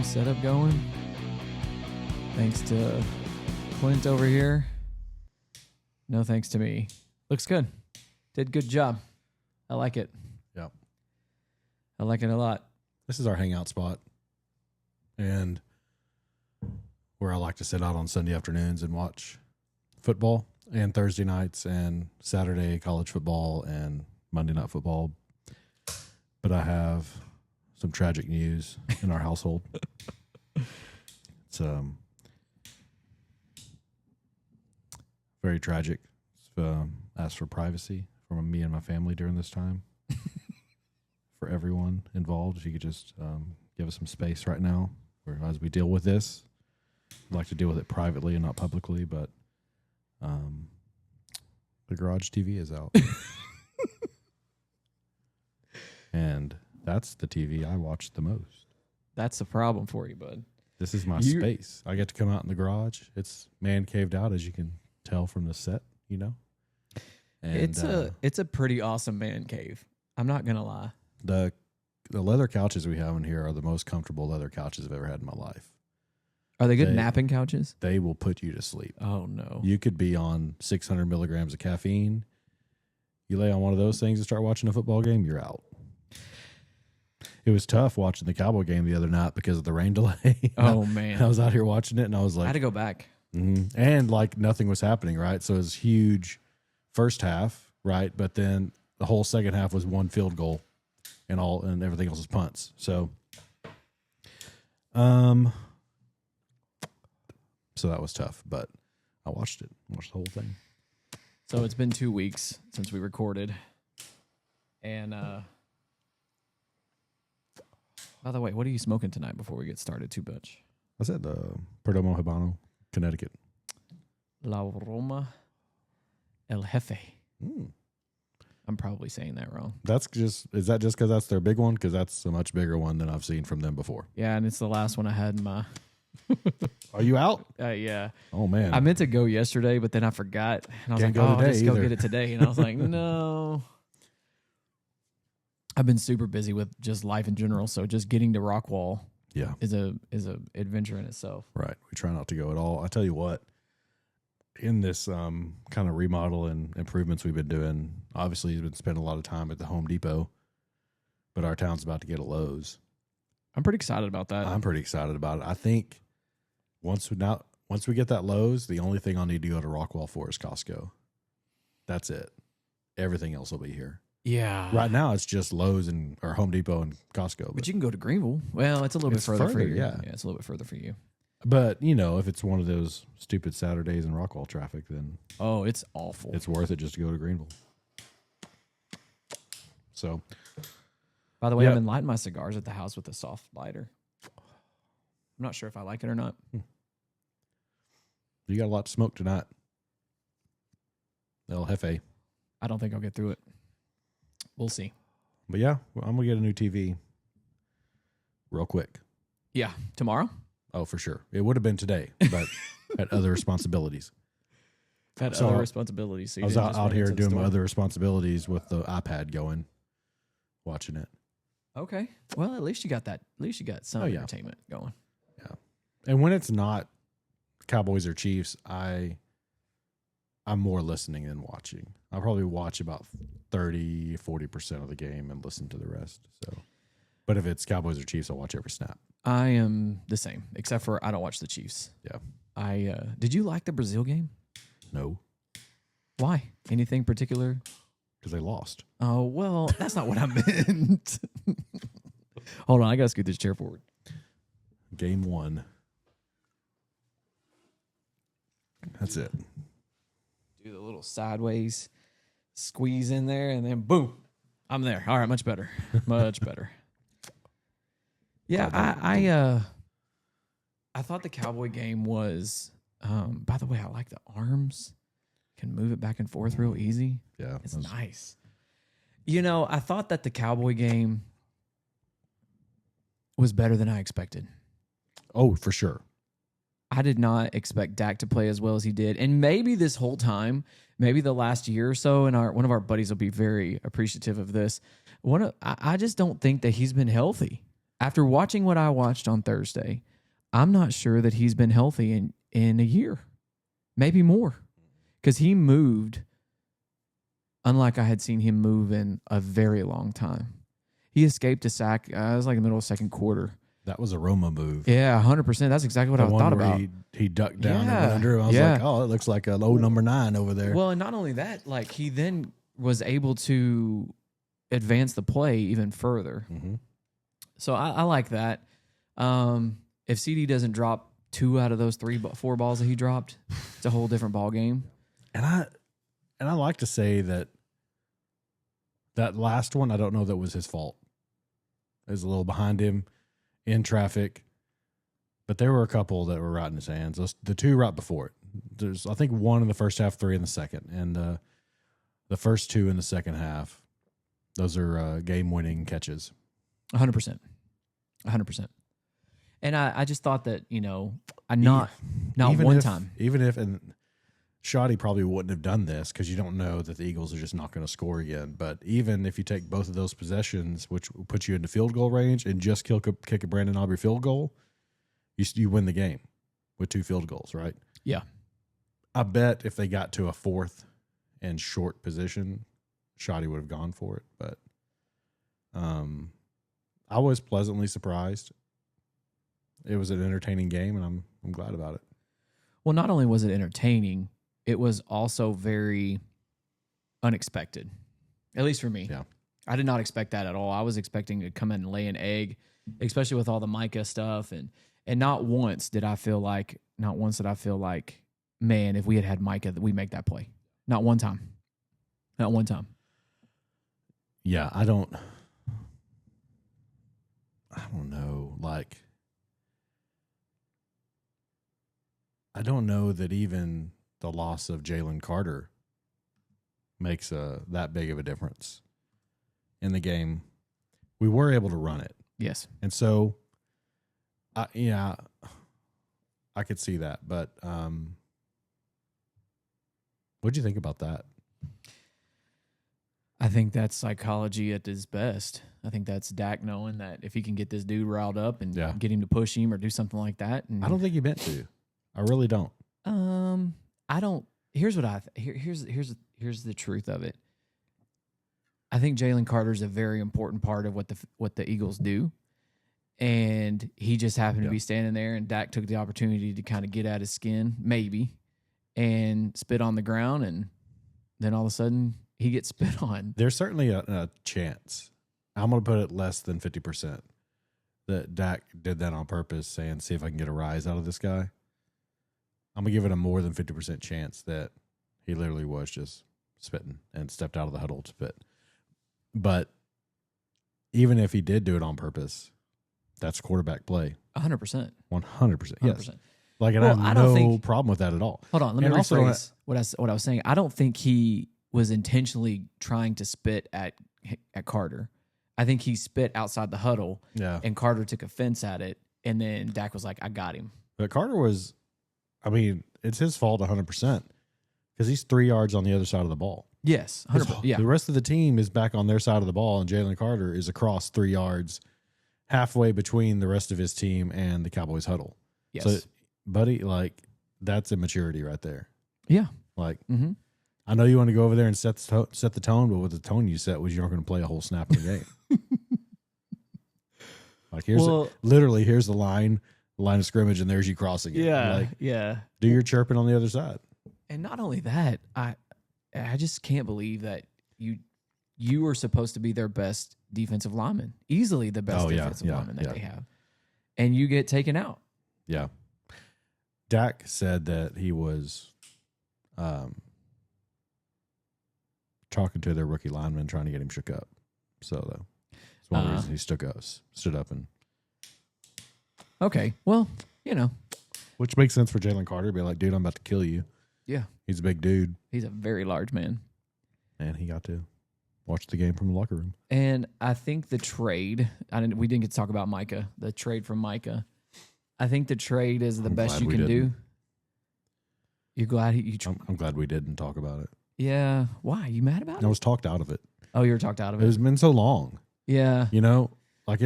setup going. Thanks to Clint over here. No thanks to me. Looks good. Did good job. I like it. Yep. I like it a lot. This is our hangout spot. And where I like to sit out on Sunday afternoons and watch football, and Thursday nights and Saturday college football and Monday night football. But I have some tragic news in our household. It's very tragic. Asked for privacy from me and my family during this time. For everyone involved, if you could just give us some space right now as we deal with this. I'd like to deal with it privately and not publicly, but the garage TV is out. And that's the TV I watch the most. That's the problem for you, bud. This is my space. I get to come out in the garage. It's man caved out, as you can tell from the set, you know. And it's a pretty awesome man cave. I'm not gonna lie. The leather couches we have in here are the most comfortable leather couches I've ever had in my life. Are they good napping couches? They will put you to sleep. Oh, no. You could be on 600 milligrams of caffeine. You lay on one of those things and start watching a football game, you're out. It was tough watching the Cowboy game the other night because of the rain delay. Oh, man. I was out here watching it, and I was like... I had to go back. Mm-hmm. And, like, nothing was happening, right? So it was huge first half, right? But then the whole second half was one field goal, and everything else was punts. So... So that was tough, but I watched it. Watched the whole thing. So it's been 2 weeks since we recorded. And, by the way, what are you smoking tonight before we get started too much? I said Perdomo Habano, Connecticut. La Roma El Jefe. Mm. I'm probably saying that wrong. Is that just because that's their big one? Because that's a much bigger one than I've seen from them before. Yeah, and it's the last one I had in my... Are you out? Yeah. Oh, man. I meant to go yesterday, but then I forgot. And I was like, I'll just go get it today. And I was like, no. I've been super busy with just life in general, so just getting to Rockwall is a adventure in itself. Right. We try not to go at all. I tell you what, in this kind of remodel and improvements we've been doing, obviously we've been spending a lot of time at the Home Depot, but our town's about to get a Lowe's. I'm pretty excited about that. I'm pretty excited about it. I think once we get that Lowe's, the only thing I'll need to go to Rockwall for is Costco. That's it. Everything else will be here. Yeah. Right now it's just Lowe's or Home Depot and Costco. But you can go to Greenville. Well, it's a little bit further for you. Yeah, it's a little bit further for you. But, if it's one of those stupid Saturdays in Rockwall traffic, then... Oh, it's awful. It's worth it just to go to Greenville. So... By the way, I've been lighting my cigars at the house with a soft lighter. I'm not sure if I like it or not. You got a lot to smoke tonight. El Jefe. I don't think I'll get through it. We'll see. But yeah, I'm going to get a new TV real quick. Yeah. Tomorrow? Oh, for sure. It would have been today, but had other responsibilities. Other responsibilities. So I was out here doing my other responsibilities with the iPad going, watching it. Okay. Well, at least you got that. At least you got some entertainment going. Yeah. And when it's not Cowboys or Chiefs, I'm more listening than watching. I'll probably watch about 40% of the game and listen to the rest. So, but if it's Cowboys or Chiefs, I'll watch every snap. I am the same, except for I don't watch the Chiefs. Yeah. Did you like the Brazil game? No. Why? Anything particular? Because they lost. Oh, well, that's not what I meant. Hold on, I got to scoot this chair forward. Game 1. That's it. Do the little sideways squeeze in there, and then boom, I'm there. All right, much better. Much better. Yeah, I thought the Cowboy game was, by the way, I like the arms. Can move it back and forth real easy. Yeah. It's nice. I thought that the Cowboy game was better than I expected. Oh, for sure. I did not expect Dak to play as well as he did. And maybe this whole time, maybe the last year or so, and one of our buddies will be very appreciative of this. I just don't think that he's been healthy. After watching what I watched on Thursday, I'm not sure that he's been healthy in a year, maybe more, because he moved unlike I had seen him move in a very long time. He escaped a sack. It was like the middle of second quarter. That was a Roma move. Yeah, 100%. That's exactly what I thought about. He ducked down and went under. I was like, oh, it looks like a low number 9 over there. Well, and not only that, like he then was able to advance the play even further. Mm-hmm. So I like that. If CD doesn't drop 2 out of those 4 balls that he dropped, it's a whole different ball game. And I like to say that last one, I don't know that was his fault. It was a little behind him in traffic, but there were a couple that were right in his hands. The 2 right before it. There's, I think, 1 in the first half, 3 in the second, and the first 2 in the second half. Those are game-winning catches. 100%. 100%. And I just thought that, not one time. Even if, and Shoddy probably wouldn't have done this because you don't know that the Eagles are just not going to score again. But even if you take both of those possessions, which will put you into field goal range, and just kick a Brandon Aubrey field goal, you win the game with 2 field goals, right? Yeah. I bet if they got to a 4th and short position, Shoddy would have gone for it. But I was pleasantly surprised. It was an entertaining game, and I'm glad about it. Well, not only was it entertaining, it was also very unexpected, at least for me. Yeah. I did not expect that at all. I was expecting to come in and lay an egg, especially with all the Micah stuff. And not once did I feel like, man, if we had Micah, that we make that play. Not one time. Not one time. Yeah, I don't know. Like, I don't know that even the loss of Jalen Carter makes that big of a difference in the game. We were able to run it. Yes. And so, I could see that. But what'd you think about that? I think that's psychology at its best. I think that's Dak knowing that if he can get this dude riled up and get him to push him or do something like that. And I don't think he meant to. I really don't. I don't. Here's what here's the truth of it. I think Jalen Carter is a very important part of what the Eagles do, and he just happened to be standing there, and Dak took the opportunity to kind of get at his skin, maybe, and spit on the ground, and then all of a sudden he gets spit on. There's certainly a chance. I'm going to put it less than 50% that Dak did that on purpose, saying, "See if I can get a rise out of this guy." I'm going to give it a more than 50% chance that he literally was just spitting and stepped out of the huddle to spit. But even if he did do it on purpose, that's quarterback play. 100%. 100%. Yes. Like, and Well, I have no problem with that at all. Hold on. Let me And also, rephrase what I was saying. I don't think he was intentionally trying to spit at Carter. I think he spit outside the huddle, and Carter took offense at it, and then Dak was like, "I got him." But Carter was, I mean, it's his fault 100% because he's 3 yards on the other side of the ball. Yes, 100%. Yeah. The rest of the team is back on their side of the ball, and Jalen Carter is across 3 yards, halfway between the rest of his team and the Cowboys huddle. Yes. So, buddy, like, that's immaturity right there. Yeah. Like, I know you want to go over there and set the tone, but what the tone you set was you aren't going to play a whole snap of the game. Like, here's the line of scrimmage, and there's you crossing it. Yeah, like, yeah. Do your chirping on the other side. And not only that, I just can't believe that you were supposed to be their best defensive lineman, easily the best defensive lineman that they have, and you get taken out. Yeah. Dak said that he was talking to their rookie lineman, trying to get him shook up. So that's one reason he stood up and. Okay, well, Which makes sense for Jalen Carter to be like, dude, I'm about to kill you. Yeah. He's a big dude. He's a very large man. And he got to watch the game from the locker room. And I think the trade, we didn't get to talk about Micah, the trade from Micah. I think the trade is the best you can do. You're glad I'm glad we didn't talk about it. Yeah. Why? You mad about it? I was talked out of it. Oh, you were talked out of it? It's been so long. Yeah. Like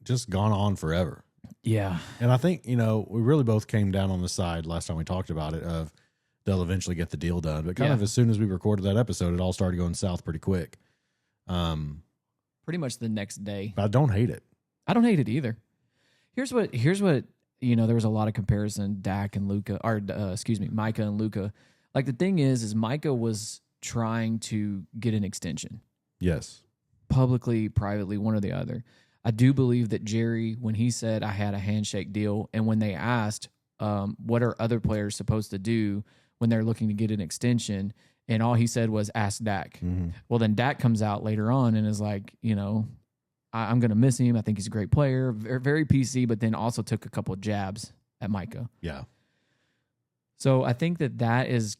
just gone on forever. Yeah. And I think, we really both came down on the side last time we talked about it of they'll eventually get the deal done. But kind of as soon as we recorded that episode, it all started going south pretty quick. Pretty much the next day. But I don't hate it. I don't hate it either. Here's what there was a lot of comparison, Dak and Luka, or Micah and Luka. Like the thing is Micah was trying to get an extension. Yes. Publicly, privately, one or the other. I do believe that Jerry, when he said I had a handshake deal, and when they asked, what are other players supposed to do when they're looking to get an extension, and all he said was ask Dak. Mm-hmm. Well, then Dak comes out later on and is like, I'm going to miss him. I think he's a great player, very, very PC, but then also took a couple of jabs at Micah. Yeah. So I think that is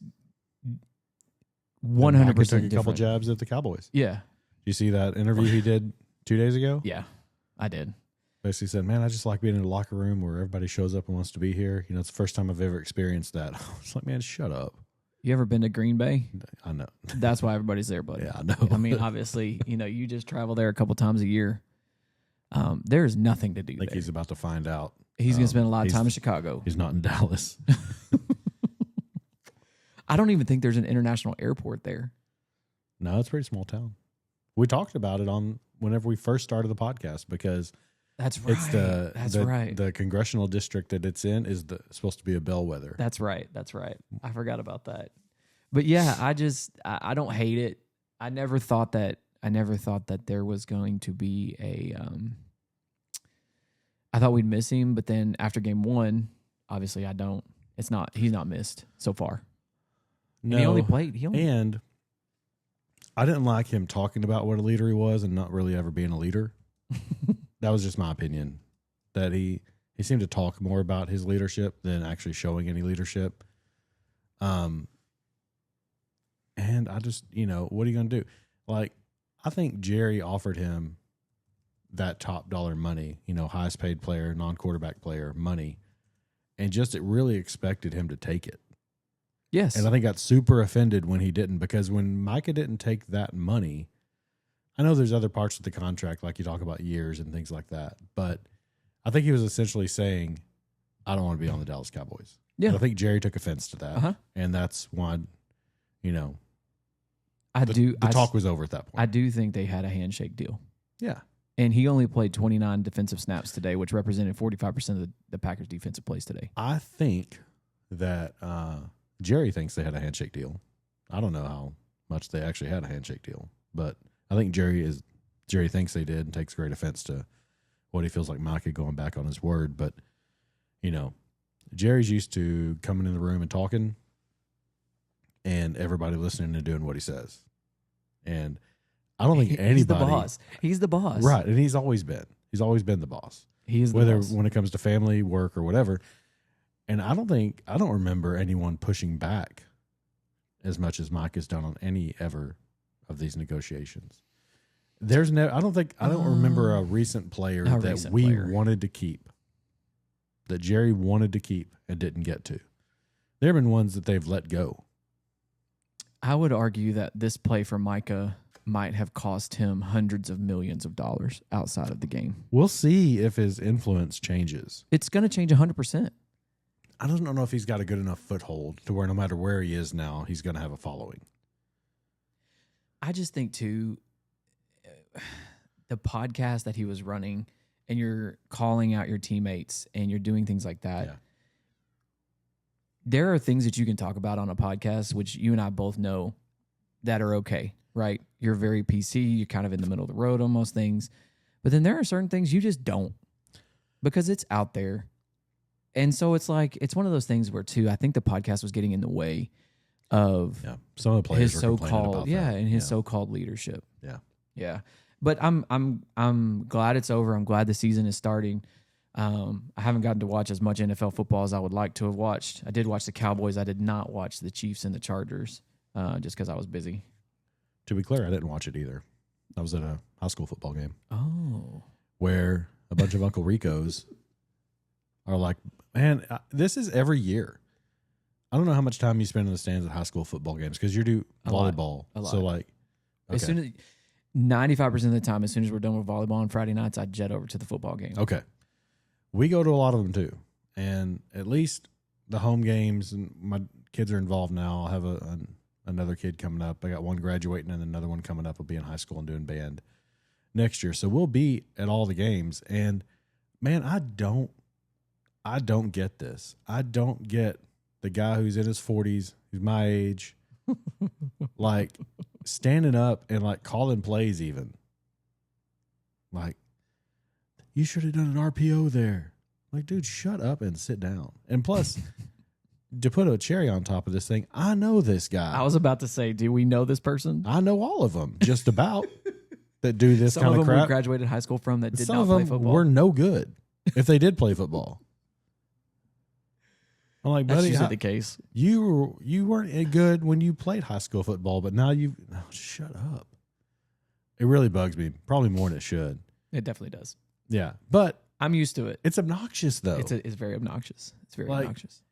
100% took a couple different. jabs at the Cowboys. Yeah. You see that interview he did 2 days ago? Yeah, I did. Basically said, man, I just like being in a locker room where everybody shows up and wants to be here. It's the first time I've ever experienced that. I was like, man, shut up. You ever been to Green Bay? I know. That's why everybody's there, buddy. Yeah, I know. I mean, obviously, you just travel there a couple times a year. There's nothing to do there. I think he's about to find out. He's going to spend a lot of time in Chicago. He's not in Dallas. I don't even think there's an international airport there. No, it's a pretty small town. We talked about it on whenever we first started the podcast because that's right. It's the congressional district that it's in is supposed to be a bellwether. That's right. I forgot about that. But yeah, I don't hate it. I never thought that there was going to be I thought we'd miss him, but then after game 1, obviously he's not missed so far. No. And he only played. And I didn't like him talking about what a leader he was and not really ever being a leader. That was just my opinion. That he seemed to talk more about his leadership than actually showing any leadership. And I just, what are you going to do? Like, I think Jerry offered him that top dollar money, highest paid player, non-quarterback player money, and just it really expected him to take it. Yes. And I think got super offended when he didn't, because when Micah didn't take that money, I know there's other parts of the contract, like you talk about years and things like that, but I think he was essentially saying, I don't want to be on the Dallas Cowboys. Yeah. And I think Jerry took offense to that. And that's why, the talk was over at that point. I do think they had a handshake deal. Yeah. And he only played 29 defensive snaps today, which represented 45% of the Packers' defensive plays today. I think that Jerry thinks they had a handshake deal. I don't know how much they actually had a handshake deal, but I think Jerry thinks they did and takes great offense to what he feels like Micah going back on his word. But, Jerry's used to coming in the room and talking and everybody listening and doing what he says. And I don't think anybody. He's the boss. Right. And he's always been the boss. He is whether the boss. When it comes to family, work, or whatever. And I don't remember anyone pushing back as much as Mike has done on any ever of these negotiations. I don't remember a recent player wanted to keep, that Jerry wanted to keep and didn't get to. There have been ones that they've let go. I would argue that this play for Micah might have cost him hundreds of millions of dollars outside of the game. We'll see if his influence changes. It's going to change 100%. I don't know if he's got a good enough foothold to where no matter where he is now, he's going to have a following. I just think, too, the podcast that he was running and you're calling out your teammates and you're doing things like that. Yeah. There are things that you can talk about on a podcast, which you and I both know that are okay, right? You're very PC. You're kind of in the middle of the road on most things. But then there are certain things you just don't because it's out there. And so it's like, it's one of those things where, too, I think the podcast was getting in the way of some of the players his were complaining about that. and his so-called leadership. Yeah. But I'm glad it's over. I'm glad the season is starting. I haven't gotten to watch as much NFL football as I would like to have watched. I did watch the Cowboys. I did not watch the Chiefs and the Chargers just because I was busy. To be clear, I didn't watch it either. I was at a high school football game. Oh. Where a bunch of Uncle Ricos are like, man, this is every year. I don't know how much time you spend in the stands at high school football games because you do volleyball. A lot. So like, okay. As soon as 95% of the time, as soon as we're done with volleyball on Friday nights, I jet over to the football game. Okay. We go to a lot of them too. And at least the home games, and my kids are involved now. I'll have another kid coming up. I got one graduating and another one coming up. Will be in high school and doing band next year. So we'll be at all the games. And man, I don't get this. I don't get the guy who's in his 40s, who's my age, like standing up and like calling plays even. Like, you should have done an RPO there. Like, dude, shut up and sit down. And plus, to put a cherry on top of this thing, I know this guy. I was about to say, do we know this person? I know all of them, just about, that do this Some kind of of them crap. we graduated high school from that did Some not of play them football. were no good if they did play football. I'm like, That's buddy, usually the case. you weren't good when you played high school football, but now shut up. It really bugs me, probably more than it should. It definitely does. Yeah, but I'm used to it. it's obnoxious though. It's very obnoxious. It's very Like, obnoxious.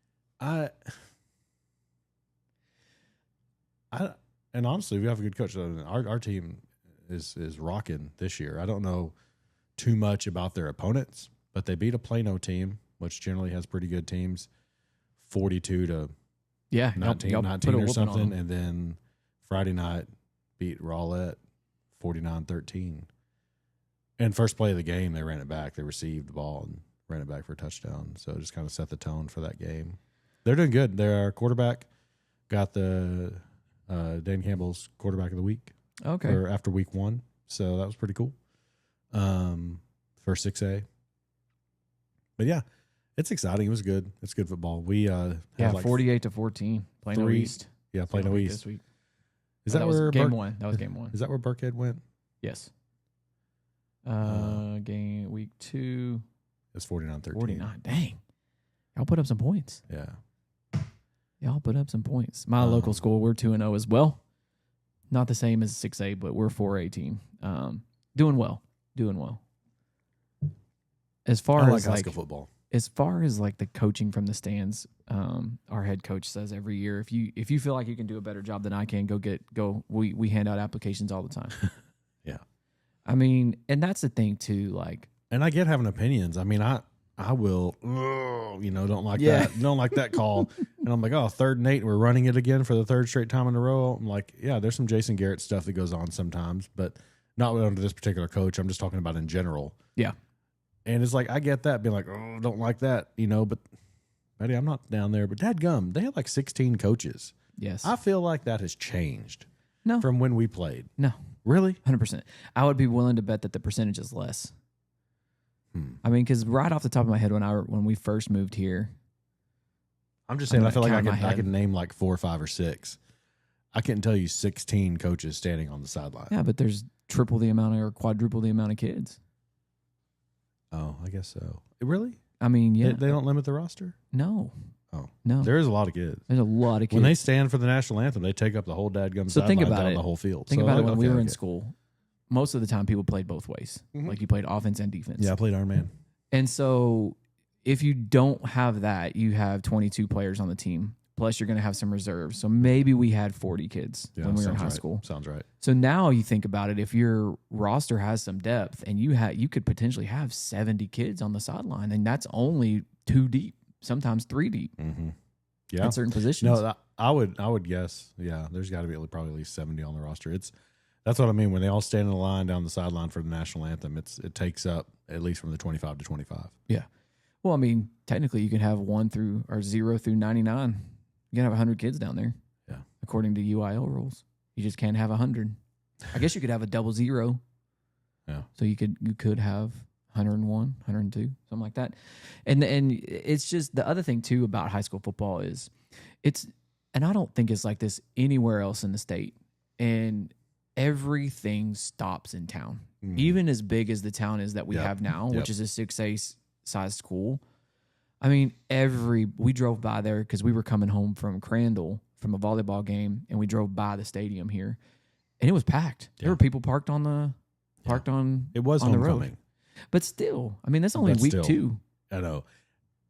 And honestly, we have a good coach. Our team is rocking this year. I don't know too much about their opponents, but they beat a Plano team, which generally has pretty good teams, 42 to Yeah, 19 y'all put a or whooping on something. them. And then Friday night beat Rowlett 49-13. And first play of the game, they ran it back. They received the ball and ran it back for a touchdown. So it just kind of set the tone for that game. They're doing good. Their quarterback got the Dan Campbell's quarterback of the week. Okay. Or after week 1. So that was pretty cool. For 6A. But yeah, it's exciting. It was good. It's good football. We had 48-14. Plano East. Yeah, Plano East. This week. Is that where game one? That was game one. Is that where Burkhead went? Yes. Game week 2. It's 49-13. 49. Dang. Y'all put up some points. Yeah. Y'all put up some points. My local school, we're 2-0 as well. Not the same as 6A, but we're 4A team. Doing well. As far I like as high school football. As far as like the coaching from the stands, our head coach says every year, if you feel like you can do a better job than I can, go. We hand out applications all the time. Yeah. I mean, and that's the thing too. Like, And I get having opinions. I mean, I will, don't like that. Don't like that call. And I'm like, 3rd and 8, we're running it again for the 3rd straight time in a row. I'm like, yeah, there's some Jason Garrett stuff that goes on sometimes, but not under this particular coach. I'm just talking about in general. yeah. And it's like, I get that, being like, don't like that, but buddy, I'm not down there. But dadgum, they had like 16 coaches. Yes. I feel like that has changed No. from when we played. No. Really? 100%. I would be willing to bet that the percentage is less. I mean, because right off the top of my head, when we first moved here, I'm just saying, I feel like count in my I head. could name like 4 or 5 or 6. I couldn't tell you 16 coaches standing on the sideline. yeah, but there's triple the amount or quadruple the amount of kids. Oh, I guess so. Really? I mean, yeah. They don't limit the roster? No. Oh. No. There is a lot of kids. There's a lot of kids. When they stand for the national anthem, they take up the whole dadgum So think sideline about down it. the whole field. Think So, about it like, when we okay, were in okay. school. Most of the time, people played both ways. Mhm. Like you played offense and defense. Yeah, I played Iron Man. And so if you don't have that, you have 22 players on the team. Plus, you're going to have some reserves. So maybe we had 40 kids Yeah, when we were in sounds high right. school. Sounds right. So now you think about it, if your roster has some depth and you could potentially have 70 kids on the sideline, and that's only 2 deep, sometimes 3 deep Mm-hmm. Yeah. at certain positions. No, I would guess. Yeah, there's got to be probably at least 70 on the roster. That's what I mean when they all stand in a line down the sideline for the national anthem. It takes up at least from the 25 to 25. Yeah. Well, I mean, technically you can have 0 through 99. You can have 100 kids down there. Yeah. According to UIL rules. You just can't have 100. I guess you could have a 00. Yeah. So you could have 101, 102, something like that. And it's just the other thing too about high school football is and I don't think it's like this anywhere else in the state. And everything stops in town. Mhm. Even as big as the town is that we Yep. have now, Yep. which is a 6A size school. I mean, we drove by there because we were coming home from Crandall from a volleyball game, and we drove by the stadium here, and it was packed. There Yeah. were people parked on on It was on the road. homecoming. But still, I mean, that's only But week still. 2. I know.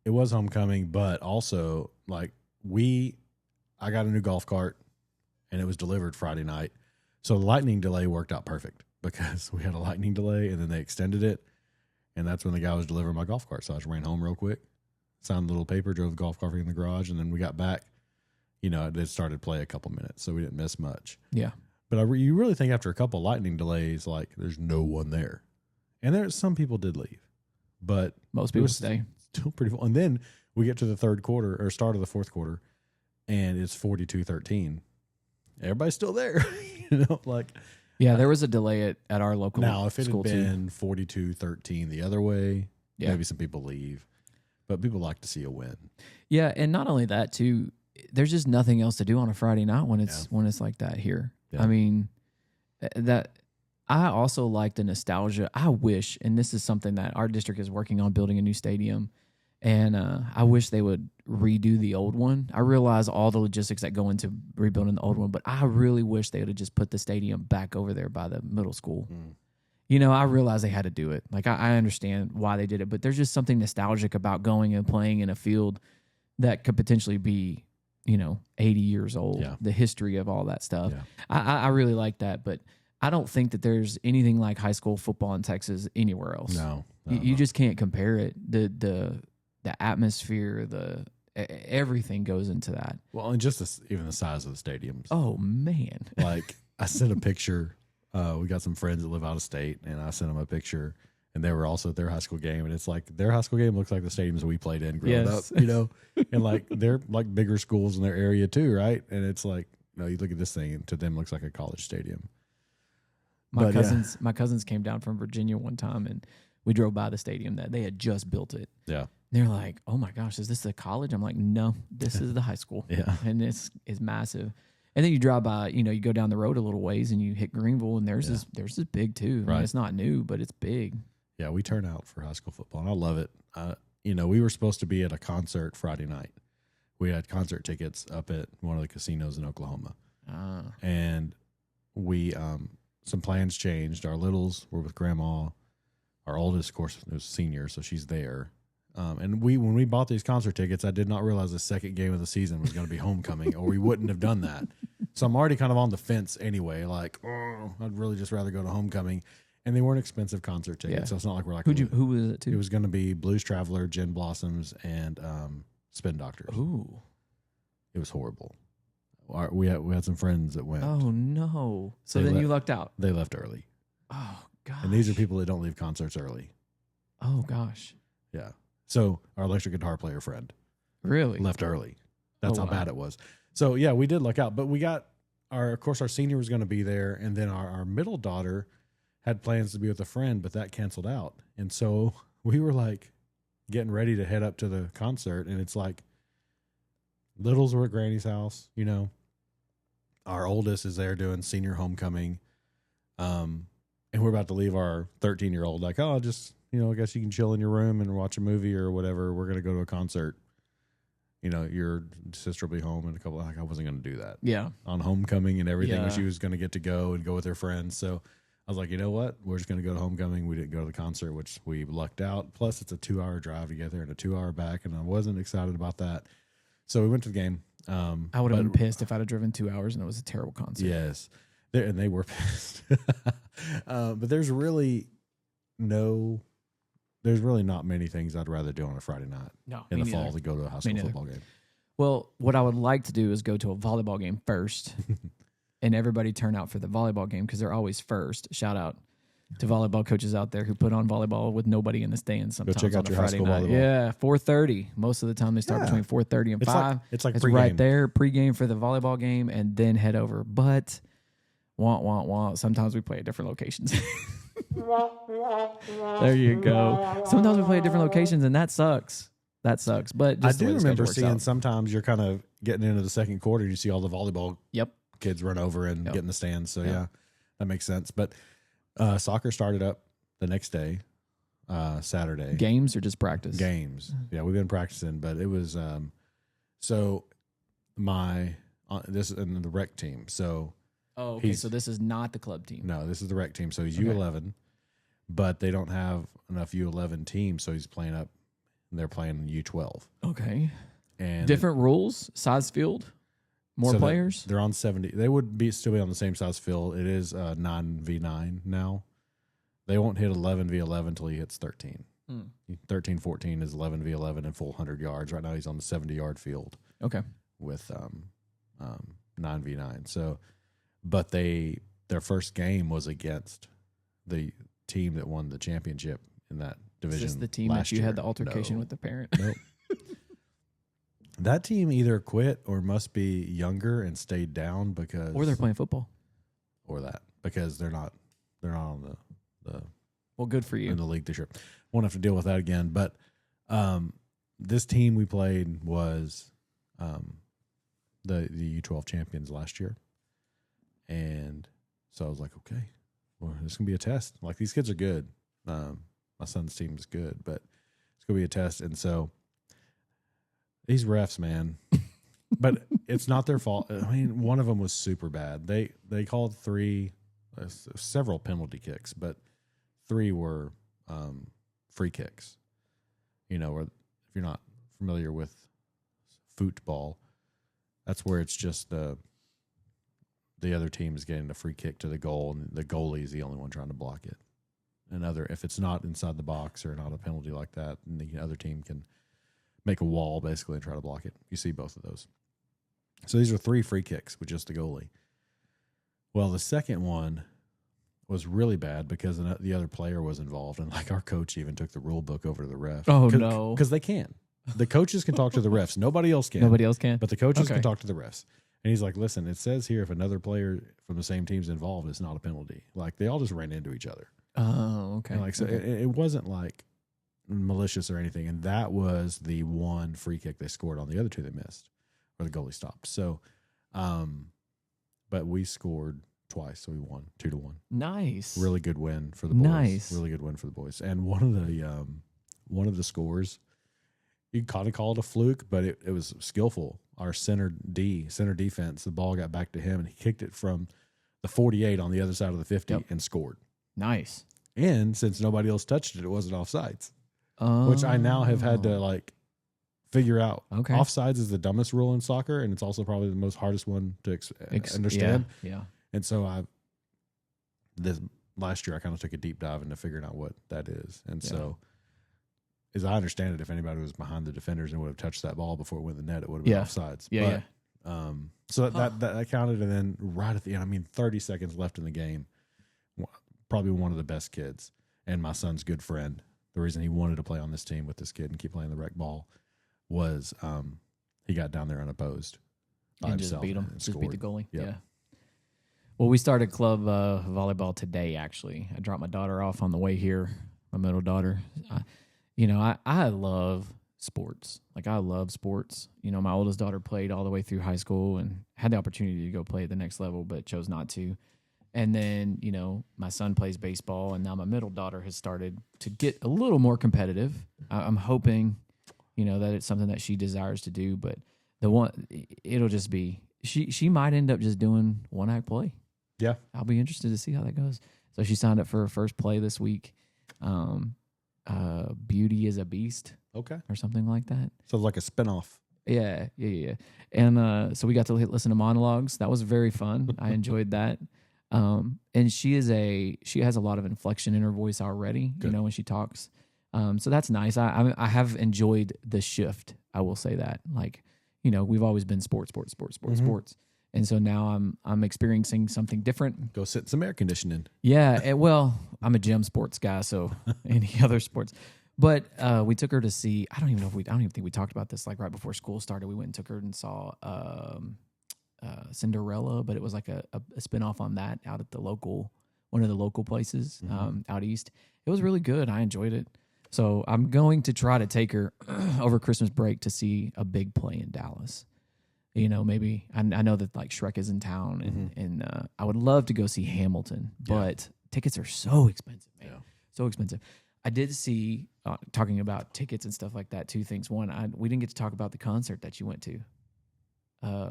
It was homecoming, but also like I got a new golf cart and it was delivered Friday night. So the lightning delay worked out perfect because we had a lightning delay, and then they extended it. And that's when the guy was delivering my golf cart. So I just ran home real quick, signed a little paper, drove the golf cart in the garage, and then we got back. It started play a couple minutes, so we didn't miss much. Yeah. But you really think after a couple lightning delays, like there's no one there. And some people did leave, but most people stay. Still pretty full. And then we get to the third quarter or start of the fourth quarter, and it's 42-13. Everybody's still there, Yeah, there was a delay at our local school. Now, if it had been 42-13 the other way, maybe some people leave. But people like to see a win. Yeah, and not only that too, there's just nothing else to do on a Friday night when it's like that here. Yeah. I mean, I also like the nostalgia. I wish, and this is something that our district is working on, building a new stadium, and I wish they would redo the old one. I realize all the logistics that go into rebuilding the old one, but I really wish they would have just put the stadium back over there by the middle school. I realize they had to do it. Like, I understand why they did it, but there's just something nostalgic about going and playing in a field that could potentially be, 80 years old, the history of all that stuff. Yeah. I really like that, but I don't think that there's anything like high school football in Texas anywhere else. No. You just can't compare it. The atmosphere, everything goes into that. Well, and just even the size of the stadiums. Oh, man. Like, I sent a picture. We got some friends that live out of state, and I sent them a picture, and they were also at their high school game. And it's like their high school game looks like the stadiums we played in growing up, and like they're like bigger schools in their area too, right? And it's like, no, you look at this thing, and to them looks like a college stadium. My cousins came down from Virginia one time, and we drove by the stadium that they had just built it. Yeah. They're like, "Oh my gosh, is this the college?" I'm like, "No, this is the high school." Yeah. And it's massive. And then you drive by, you go down the road a little ways and you hit Greenville, and there's this big too. Right. I mean, it's not new, but it's big. Yeah, we turn out for high school football, and I love it. We were supposed to be at a concert Friday night. We had concert tickets up at one of the casinos in Oklahoma. And we some plans changed. Our littles were with grandma. Our oldest, of course, was a senior, so she's there. And when we bought these concert tickets, I did not realize the second game of the season was going to be homecoming, or we wouldn't have done that. So I'm already kind of on the fence anyway. Like, I'd really just rather go to homecoming. And they weren't expensive concert tickets, so it's not like we're like, who was it to? It was going to be Blues Traveler, Gin Blossoms, and Spin Doctors. Ooh, it was horrible. We had some friends that went. Oh no! So then you lucked out. They left early. Oh gosh! And these are people that don't leave concerts early. Oh gosh! Yeah. So our electric guitar player friend really left early. That's how bad it was. So yeah, we did luck out, but we got of course our senior was going to be there, and then our middle daughter had plans to be with a friend, but that canceled out. And so we were like getting ready to head up to the concert, and it's like littles were at Granny's house, Our oldest is there doing senior homecoming. And we're about to leave our 13-year-old like, oh, just, I guess you can chill in your room and watch a movie or whatever. We're going to go to a concert. Your sister will be home in a couple. Like, I wasn't going to do that. Yeah. On homecoming and everything, when she was going to get to go and go with her friends. So I was like, you know what? We're just going to go to homecoming. We didn't go to the concert, which we lucked out. Plus, it's a 2-hour drive to get there and a 2-hour back, and I wasn't excited about that. So we went to the game. I would have been pissed if I'd have driven 2 hours and it was a terrible concert. Yes, and they were pissed. But there's really not many things I'd rather do on a Friday night in the fall to go to a high school football game. Well, what I would like to do is go to a volleyball game first. And everybody turn out for the volleyball game because they're always first. Shout out to volleyball coaches out there who put on volleyball with nobody in the stands sometimes. Go check out your high school volleyball. Yeah, 4:30. Most of the time they start between 4:30 and 5. It's pregame. Right there, pregame for the volleyball game, and then head over. But, sometimes we play at different locations. There you go. Sometimes we play at different locations, and that sucks. But I do remember seeing sometimes you're kind of getting into the second quarter, you see all the volleyball kids run over and get in the stands. So yeah, that makes sense. But soccer started up the next day, Saturday. Games or just practice? Games. Yeah, we've been practicing, but it was so this is in the rec team. So okay. So this is not the club team. No, this is the rec team. So he's U11, but they don't have enough U11 teams, so he's playing up. They're playing U12. Okay. And different rules, size field. More So players? They're on 70. They would still be on the same size field. It is 9v9 now. They won't hit 11v11 until he hits 13. 13, 14 is 11v11 and full 100 yards. Right now he's on the 70-yard field. Okay. With 9v9. So, but their first game was against the team that won the championship in that division. Is this the team last that you year. had the altercation with the parent? Nope. That team either quit or must be younger and stayed down because, Or they're playing football. Because they're not on the Well, good for you. in the league this year. Won't have to deal with that again. But this team we played was the U12 champions last year, and so I was like, okay, well, this can be a test. Like, these kids are good. My son's team is good, but it's gonna be a test. And so these refs, man, but it's not their fault. I mean, one of them was super bad. They called several penalty kicks, but 3 were free kicks. You know, or if you're not familiar with football, that's where it's just the other team is getting the free kick to the goal, and the goalie is the only one trying to block it. If it's not inside the box or not a penalty like that, then the other team can make a wall basically and try to block it. You see both of those. So these are 3 free kicks with just the goalie. Well, the second one was really bad because the other player was involved, and like our coach even took the rule book over to the ref. Oh, no. Because they can. The coaches can talk to the refs. Nobody else can. Nobody else can? But the coaches Okay. can talk to the refs. And he's like, listen, it says here if another player from the same team's involved, it's not a penalty. Like, they all just ran into each other. Oh, okay. And like, so it wasn't like malicious or anything. And that was the one free kick they scored on. The other 2 they missed, or the goalie stopped. So, but we scored twice, so we won 2-1. Nice. Really good win for the boys. Nice. Really good win for the boys. And one of the scores, you kind of call it a fluke, but it was skillful. Our center defense, the ball got back to him, and he kicked it from the 48 on the other side of the 50 and scored. Nice. And since nobody else touched it, it wasn't offsides, which I now have had to like figure out. Okay. Offsides is the dumbest rule in soccer, and it's also probably the most hardest one to understand. Yeah. And so this last year I kind of took a deep dive into figuring out what that is. And so, as I understand it, if anybody was behind the defenders and would have touched that ball before it went in the net, it would have been offsides. Yeah. So that counted. And then right at the end, 30 seconds left in the game, probably one of the best kids and my son's good friend. The reason he wanted to play on this team with this kid and keep playing the rec ball was he got down there unopposed by And just himself beat him. and Just beat the scored. goalie. Yep. Yeah. Well, we started club volleyball today, actually. I dropped my daughter off on the way here, my middle daughter. I love sports. Like, I love sports. You know, my oldest daughter played all the way through high school and had the opportunity to go play at the next level, but chose not to. And then, you know, my son plays baseball, and now my middle daughter has started to get a little more competitive. I'm hoping, you know, that it's something that she desires to do, but it'll just be, she might end up just doing one-act play. Yeah. I'll be interested to see how that goes. So she signed up for her first play this week. Beauty is a Beast. Okay. Or something like that. So like a spinoff. Yeah. And so we got to listen to monologues. That was very fun. I enjoyed that. And she has a lot of inflection in her voice already, Good. you know, when she talks. So that's nice. I have enjoyed the shift. I will say that. Like, you know, we've always been sports. And so now I'm experiencing something different. Go sit in some air conditioning. Yeah. Well, I'm a gym sports guy, so any other sports. But we took her to see, I don't even think we talked about this, like right before school started. We went and took her and saw Cinderella, but it was like a spinoff on that out at one of the local places out east. It was really good. I enjoyed it. So I'm going to try to take her over Christmas break to see a big play in Dallas. You know, maybe I know that like Shrek is in town, and I would love to go see Hamilton, but tickets are so expensive, man. Yeah. So expensive. I did see, talking about tickets and stuff like that, 2 things. One, we didn't get to talk about the concert that you went to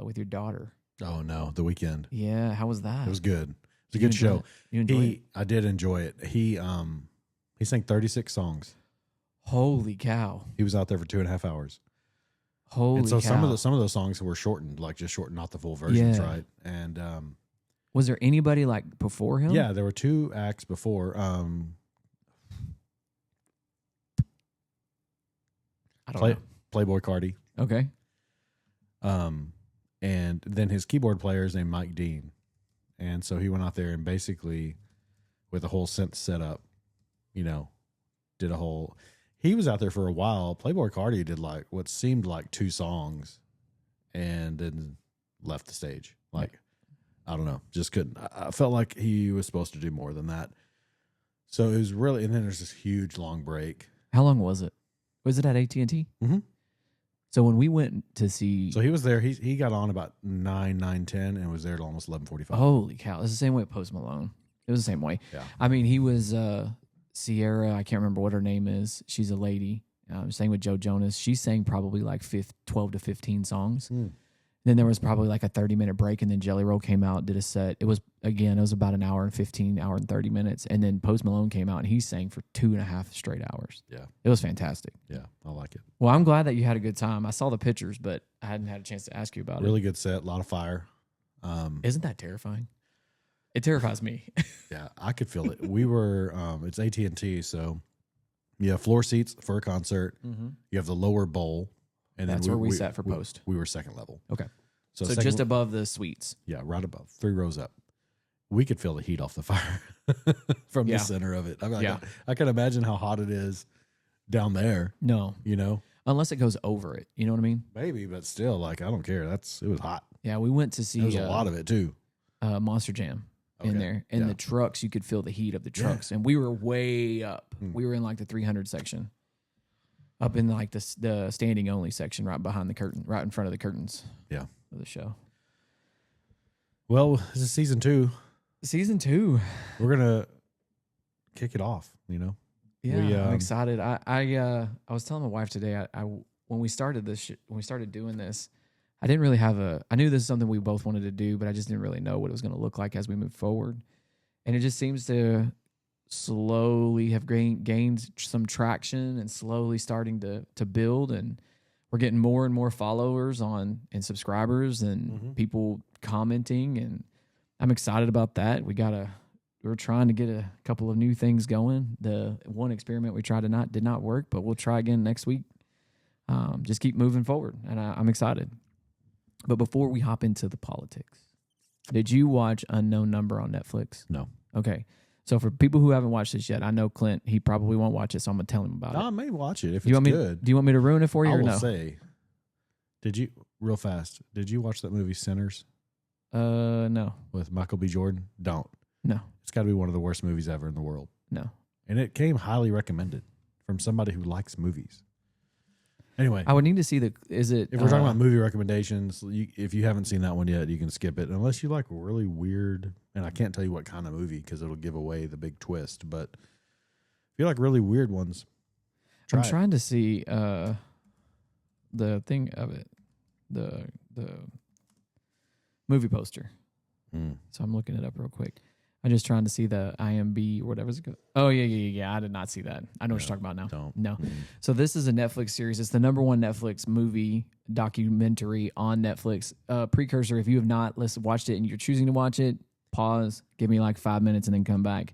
with your daughter. Oh, no, the weekend. Yeah, how was that? It was good. It was a good show. You enjoyed it? I did enjoy it. He sang 36 songs. Holy cow. He was out there for 2.5 hours. Holy And so cow. some of those songs were shortened, like just shortened, not the full versions, Yeah. right? And Was there anybody like before him? yeah, there were 2 acts before. I don't know. Playboy Cardi. Okay. And then his keyboard player is named Mike Dean. And so he went out there and basically, with a whole synth setup, did a whole. He was out there for a while. Playboy Cardi did like what seemed like 2 songs, and then left the stage. Like, I don't know, just couldn't. I felt like he was supposed to do more than that. So it was really, and then there's this huge long break. How long was it? Was it at AT&T? Mm-hmm. So when we went to see, So he was there. He got on about 9:10 and was there till almost 11:45. holy cow, it's the same way at Post Malone. It was the same way. Yeah. I mean, he was Sierra. I can't remember what her name is. She's a lady. Sang with Joe Jonas. She sang probably like 12 to 15 songs. Then there was probably like a 30-minute break, and then Jelly Roll came out, did a set. It was about an hour and 15, hour and 30 minutes. And then Post Malone came out, and he sang for 2.5 straight hours. Yeah. It was fantastic. Yeah, I like it. Well, I'm glad that you had a good time. I saw the pictures, but I hadn't had a chance to ask you about Really good set, a lot of fire. Isn't that terrifying? It terrifies me. Yeah, I could feel it. We were, it's AT&T, so you have floor seats for a concert. Mm-hmm. You have the lower bowl. And That's then where we sat for post. We were second level. Okay. So second, just above the suites. Yeah, right above, 3 rows up. We could feel the heat off the fire from the center of it. I mean, I can imagine how hot it is down there. No. Unless it goes over it. You know what I mean? Maybe, but still, like, I don't care. It was hot. Yeah, we went to see There was a lot of it, too. Monster Jam in there. And the trucks, you could feel the heat of the trucks. And we were way up. We were in like the 300 section. Up in like the standing only section right behind the curtain, right in front of the curtains. Yeah. Of the show. Well, this is season 2. Season 2. We're going to kick it off, Yeah, I'm excited. I was telling my wife today, when we started doing this, I didn't really I knew this is something we both wanted to do, but I just didn't really know what it was going to look like as we move forward. And it just seems to slowly have gained some traction and slowly starting to build, and we're getting more and more followers and subscribers and people commenting, and I'm excited about that. We're trying to get a couple of new things going. The one experiment we tried did not work, but we'll try again next week. Just keep moving forward, and I'm excited. But before we hop into the politics, did you watch Unknown Number on Netflix? No. Okay. So for people who haven't watched this yet, I know Clint, he probably won't watch it, so I'm going to tell him about it. I may watch it if Do you it's want good. Do you want me to ruin it for you I or will no? say, real fast, did you watch that movie Sinners No. with Michael B. Jordan? Don't. No. It's got to be one of the worst movies ever in the world. No. And it came highly recommended from somebody who likes movies. Anyway, I would need to see if we're talking about movie recommendations, if you haven't seen that one yet, you can skip it. Unless you like really weird, and I can't tell you what kind of movie because it'll give away the big twist. But if you like really weird ones, I'm trying to see the thing of it, the movie poster. So I'm looking it up real quick. I'm just trying to see the IMB or whatever it's called. Oh, yeah. I did not see that. I know what you're talking about now. Don't. No. So this is a Netflix series. It's the #1 Netflix movie documentary on Netflix. Precursor, if you have not watched it and you're choosing to watch it, pause, give me like 5 minutes, and then come back.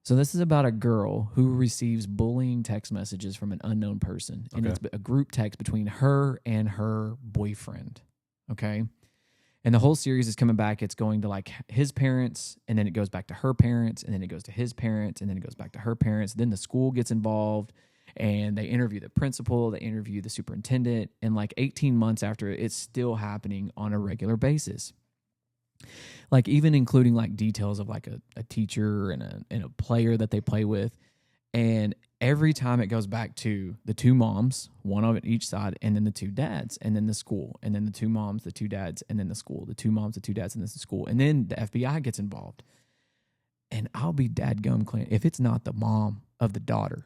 So this is about a girl who receives bullying text messages from an unknown person. And it's a group text between her and her boyfriend. Okay? And the whole series is coming back. It's going to like his parents, and then it goes back to her parents, and then it goes to his parents, and then it goes back to her parents. Then the school gets involved, and they interview the principal, they interview the superintendent, and like 18 months after, it's still happening on a regular basis. Like even including like details of like a teacher and a player that they play with. And every time it goes back to the 2 moms, one on each side, and then the 2 dads, and then the school, and then the 2 moms, the 2 dads, and then the school, the 2 moms, the 2 dads, and then the school. And then the FBI gets involved. And I'll be dadgum, Clint, if it's not the mom of the daughter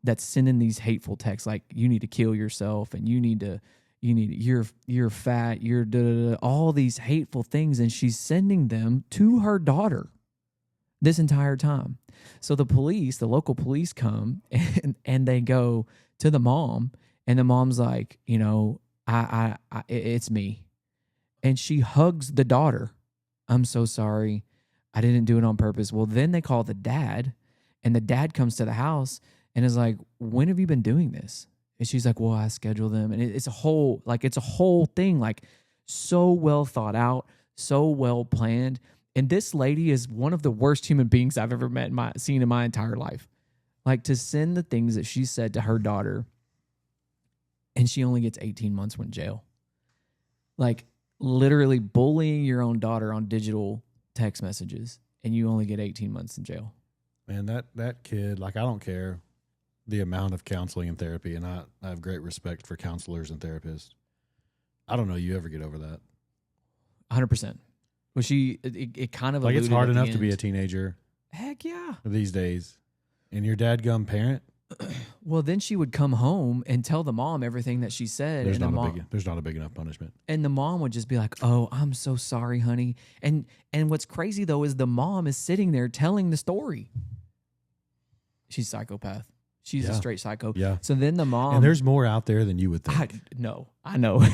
that's sending these hateful texts like you need to kill yourself and you're fat, you're all these hateful things, and she's sending them to her daughter this entire time. So the local police come and they go to the mom, and the mom's like, It's me. And she hugs the daughter. I'm so sorry. I didn't do it on purpose. Well, then they call the dad, and the dad comes to the house and is like, when have you been doing this? And she's like, well, I schedule them. And it's a whole thing, like so well thought out, so well planned. And this lady is one of the worst human beings I've ever seen in my entire life. Like, to send the things that she said to her daughter, and she only gets 18 months in jail. Like, literally bullying your own daughter on digital text messages, and you only get 18 months in jail. Man, that kid, like, I don't care the amount of counseling and therapy, and I have great respect for counselors and therapists. I don't know you ever get over that. 100%. Well, it kind of like, it's hard enough to be a end. Teenager. Heck yeah. These days. And your dadgum parent. Well, then she would come home and tell the mom everything that she said. There's not a big enough punishment. And the mom would just be like, "Oh, I'm so sorry, honey." And what's crazy though is the mom is sitting there telling the story. She's a psychopath. She's a straight psycho. Yeah. So then the mom, and there's more out there than you would think. I know.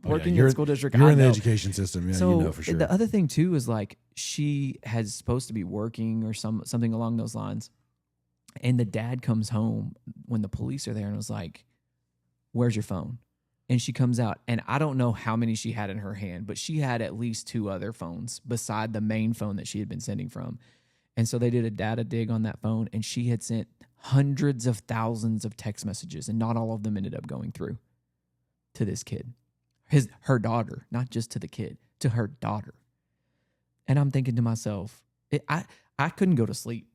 Working in the school district, you're in the education system. Yeah, so you know for sure. The other thing too is like she has supposed to be working or something along those lines. And the dad comes home when the police are there and was like, "Where's your phone?" And she comes out, and I don't know how many she had in her hand, but she had at least 2 other phones beside the main phone that she had been sending from. And so they did a data dig on that phone, and she had sent hundreds of thousands of text messages, and not all of them ended up going through to this kid, her daughter, not just to the kid, to her daughter. And I'm thinking to myself, I couldn't go to sleep.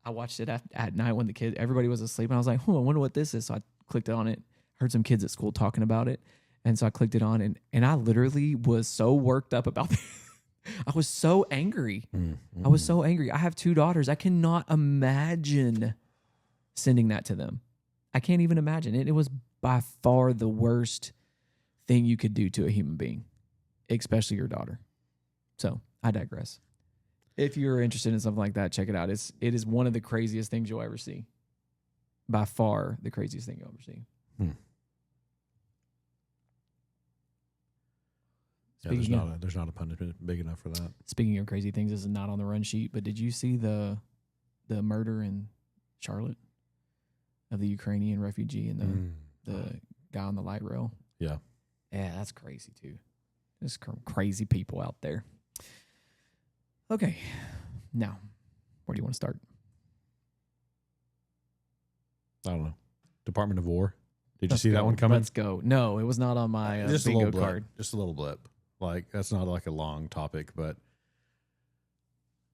I watched it at night when everybody was asleep, and I was like, I wonder what this is. So I clicked on it, heard some kids at school talking about it. And so I clicked it on, and I literally was so worked up about it. I was so angry. Mm-hmm. I was so angry. I have 2 daughters. I cannot imagine sending that to them. I can't even imagine it. It was by far the worst thing you could do to a human being, especially your daughter. So I digress. If you're interested in something like that, check it out. It is one of the craziest things you'll ever see. By far, the craziest thing you'll ever see. Yeah, there's not a punishment big enough for that. Speaking of crazy things, this is not on the run sheet, but did you see the murder in Charlotte of the Ukrainian refugee and the guy on the light rail? Yeah. Yeah, that's crazy too. There's crazy people out there. Okay, now, where do you want to start? I don't know. Department of War. Did you see that one coming? Let's go. No, it was not on my bingo card. Just a little blip. Like, that's not like a long topic, but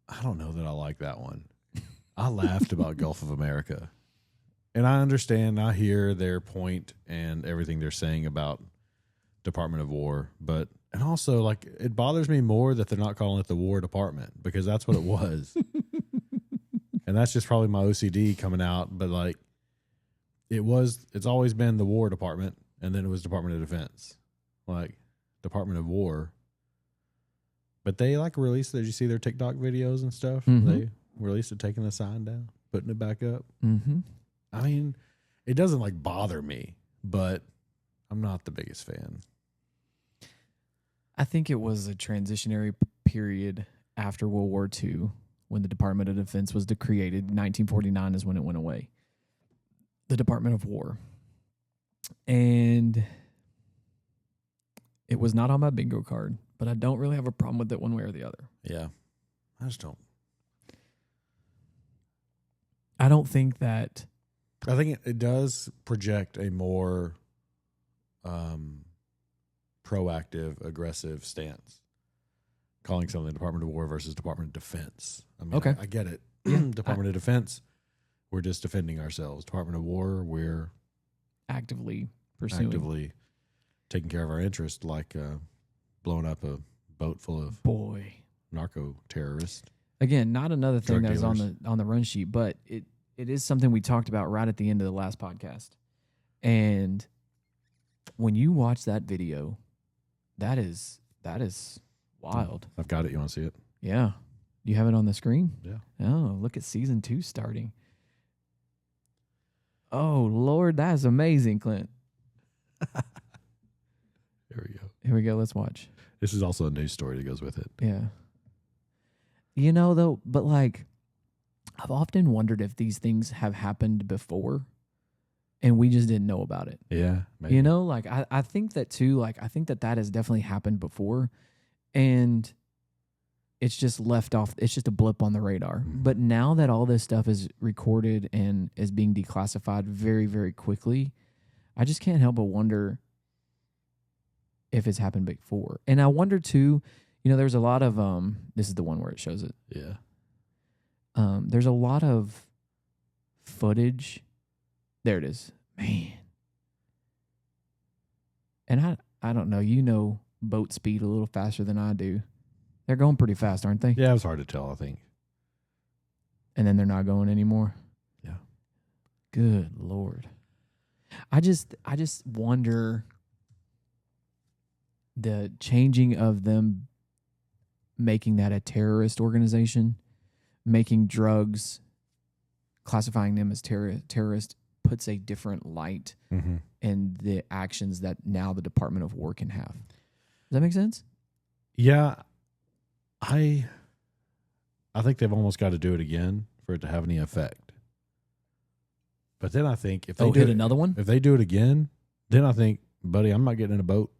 I don't know that I like that one. I laughed about Gulf of America. And I understand, I hear their point and everything they're saying about Department of War, but and also, like, it bothers me more that they're not calling it the War Department, because that's what it was. And that's just probably my OCD coming out, but like, it's always been the War Department, and then it was Department of Defense. Like, Department of War. But they like released, did you see their TikTok videos and stuff? Mm-hmm. They released it, taking the sign down, putting it back up. Mm-hmm. I mean, it doesn't like bother me, but I'm not the biggest fan. I think it was a transitionary period after World War II when the Department of Defense was created. 1949 is when it went away. The Department of War. And it was not on my bingo card, but I don't really have a problem with it one way or the other. Yeah. I just don't. I don't think that. I think it does project a more proactive, aggressive stance. Calling something Department of War versus Department of Defense. I mean, okay. I get it. Department of Defense, we're just defending ourselves. Department of War, we're actively pursuing. Actively taking care of our interests, like blowing up a boat full of narco-terrorists. Again, not another thing Drug that was dealers. on the run sheet, but it is something we talked about right at the end of the last podcast. And when you watch that video, that is wild. I've got it. You want to see it? Yeah. You have it on the screen? Yeah. Oh, look at season 2 starting. Oh, Lord, that's amazing, Clint. Here we go. Here we go. Let's watch. This is also a news story that goes with it. Yeah. You know, though, but like, I've often wondered if these things have happened before and we just didn't know about it. Yeah. Maybe. You know, like, I think that too. Like, I think that has definitely happened before. And it's just left off. It's just a blip on the radar. Mm-hmm. But now that all this stuff is recorded and is being declassified very, very quickly, I just can't help but wonder if it's happened before. And I wonder too, you know, there's a lot of this is the one where it shows it. Yeah. There's a lot of footage. There it is. Man. And I don't know, you know boat speed a little faster than I do. They're going pretty fast, aren't they? Yeah, it was hard to tell, I think. And then they're not going anymore. Yeah. Good Lord. I just wonder the changing of them making that a terrorist organization, making drugs, classifying them as terrorist puts a different light in the actions that now the Department of War can have. Does that make sense? Yeah. I think they've almost got to do it again for it to have any effect. But then I think if they hit another one, if they do it again, then I think, buddy, I'm not getting in a boat.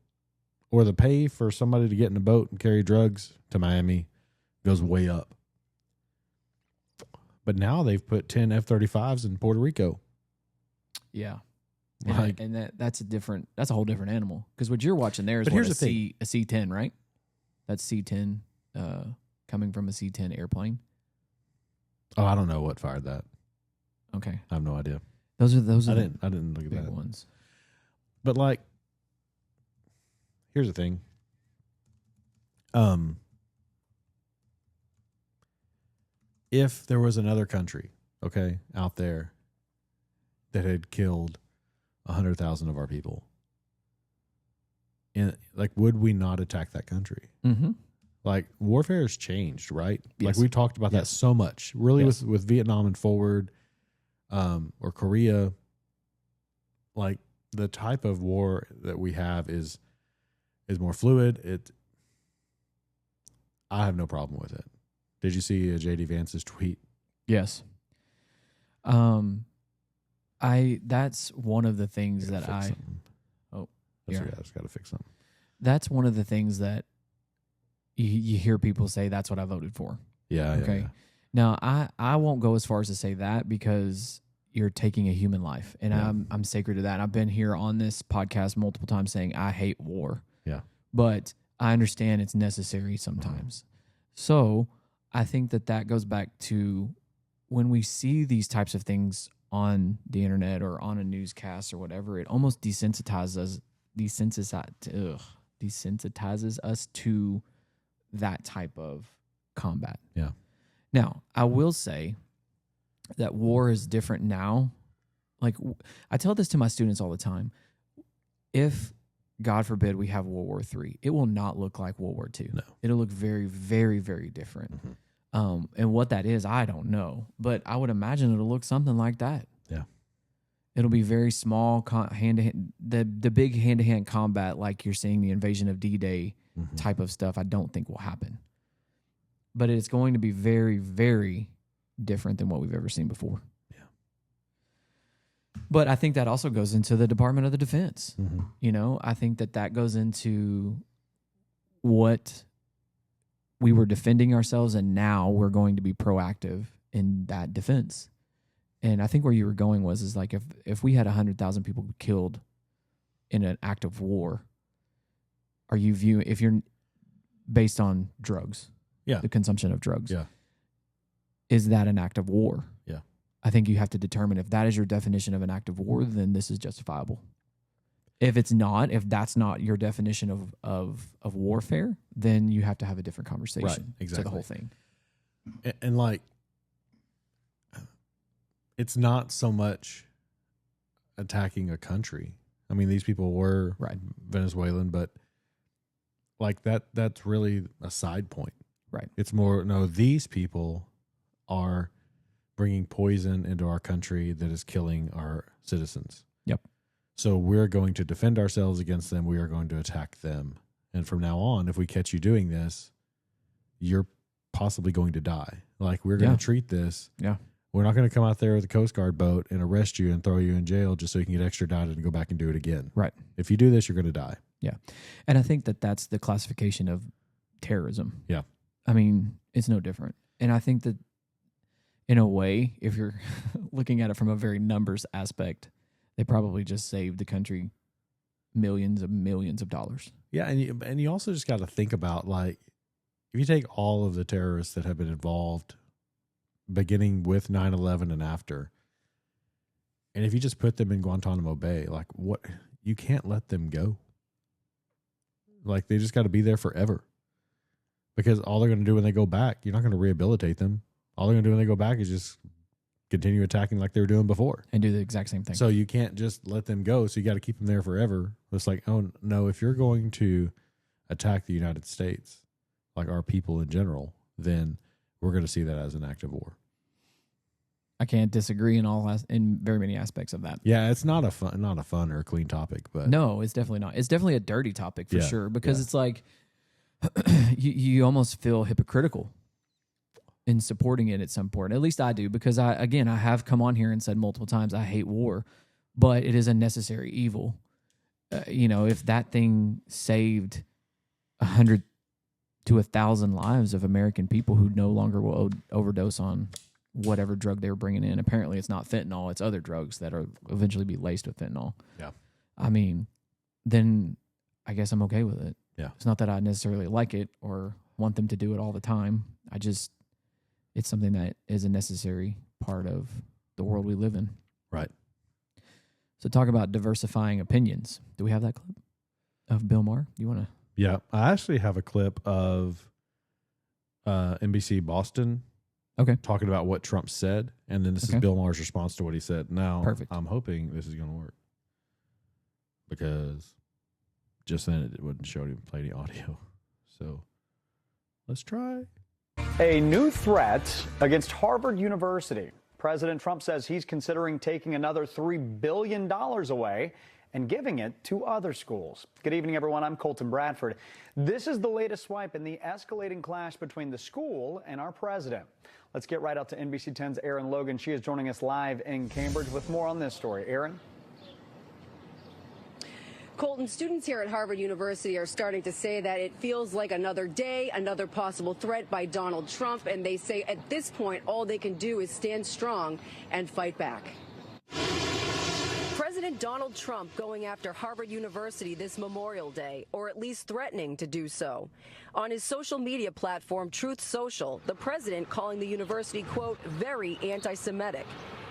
Or the pay for somebody to get in a boat and carry drugs to Miami goes way up. But now they've put 10 F-35s in Puerto Rico. Yeah. Like, and that's a whole different animal. Because what you're watching there is here's the thing. A C-10, right? That's C-10 coming from a C-10 airplane. Oh, I don't know what fired that. Okay. I have no idea. Those are I didn't look at big that. ones. But like, here's the thing. If there was another country, okay, out there that had killed 100,000 of our people, and like, would we not attack that country? Mm-hmm. Like, warfare has changed, right? Yes. Like, we talked about that so much. Really, Yes. with Vietnam and forward, or Korea, like, the type of war that we have is more fluid. I have no problem with it. Did you see JD Vance's tweet? Yes. That's one of the things that I just got to fix something. That's one of the things that you hear people say, that's what I voted for. Yeah. Okay. Yeah. Now I won't go as far as to say that, because you're taking a human life, and I'm sacred to that. And I've been here on this podcast multiple times saying I hate war. Yeah. But I understand it's necessary sometimes. So I think that goes back to when we see these types of things on the internet or on a newscast or whatever, it almost desensitizes us to that type of combat. Yeah. Now, I will say that war is different now. Like, I tell this to my students all the time. If, God forbid, we have World War III, it will not look like World War II. No. It'll look very, very, very different. And what that is, I don't know. But I would imagine it'll look something like that. Yeah. It'll be very small, hand-to-hand. The big hand-to-hand combat, like you're seeing the invasion of D-Day type of stuff, I don't think will happen. But it's going to be very, very different than what we've ever seen before. Yeah. But I think that also goes into the Department of the Defense. Mm-hmm. You know, I think that goes into what we were defending ourselves, and now we're going to be proactive in that defense. And I think where you were going is like, if we had 100,000 people killed in an act of war, if you're based on drugs, the consumption of drugs, is that an act of war? Yeah. I think you have to determine if that is your definition of an act of war, then this is justifiable. If it's not, if that's not your definition of warfare, then you have to have a different conversation to the whole thing. And like, it's not so much attacking a country. I mean, these people were Venezuelan, but like that's really a side point. Right. It's more, no, these people are bringing poison into our country that is killing our citizens. Yep. So we're going to defend ourselves against them. We are going to attack them. And from now on, if we catch you doing this, you're possibly going to die. Like, we're going to treat this. Yeah. We're not going to come out there with a Coast Guard boat and arrest you and throw you in jail just so you can get extradited and go back and do it again. Right. If you do this, you're going to die. Yeah. And I think that that's the classification of terrorism. Yeah. I mean, it's no different. And I think that in a way, if you're looking at it from a very numbers aspect, they probably just saved the country millions of dollars. Yeah. And you also just got to think about, like, if you take all of the terrorists that have been involved beginning with 9/11 and after, and if you just put them in Guantanamo Bay, like, what, you can't let them go. Like, they just got to be there forever, because all they're going to do when they go back, you're not going to rehabilitate them. All they're going to do when they go back is just continue attacking like they were doing before and do the exact same thing. So you can't just let them go. So you got to keep them there forever. It's like, oh no, if you're going to attack the United States, like our people in general, then we're going to see that as an act of war. I can't disagree in very many aspects of that. Yeah, it's not a fun or a clean topic, but no, it's definitely not. It's definitely a dirty topic for sure, because it's like you almost feel hypocritical in supporting it at some point. At least I do, because I have come on here and said multiple times I hate war, but it is a necessary evil. If that thing saved 100 to 1,000 lives of American people who no longer will overdose on whatever drug they were bringing in. Apparently it's not fentanyl, it's other drugs that are eventually be laced with fentanyl. Yeah. I mean, then I guess I'm okay with it. Yeah. It's not that I necessarily like it or want them to do it all the time. It's something that is a necessary part of the world we live in. Right. So talk about diversifying opinions. Do we have that clip of Bill Maher? You want to? Yeah. I actually have a clip of NBC Boston talking about what Trump said, and then this is Bill Maher's response to what he said. Now, perfect. I'm hoping this is going to work, because just then it wouldn't show him play any audio. So let's try. A new threat against Harvard University. President Trump says he's considering taking another $3 billion away and giving it to other schools. Good evening, everyone. I'm Colton Bradford. This is the latest swipe in the escalating clash between the school and our president. Let's get right out to NBC 10's Erin Logan. She is joining us live in Cambridge with more on this story. Erin? Colton, students here at Harvard University are starting to say that it feels like another day, another possible threat by Donald Trump, and they say at this point all they can do is stand strong and fight back. President Donald Trump going after Harvard University this Memorial Day, or at least threatening to do so. On his social media platform, Truth Social, the president calling the university, quote, very anti-Semitic.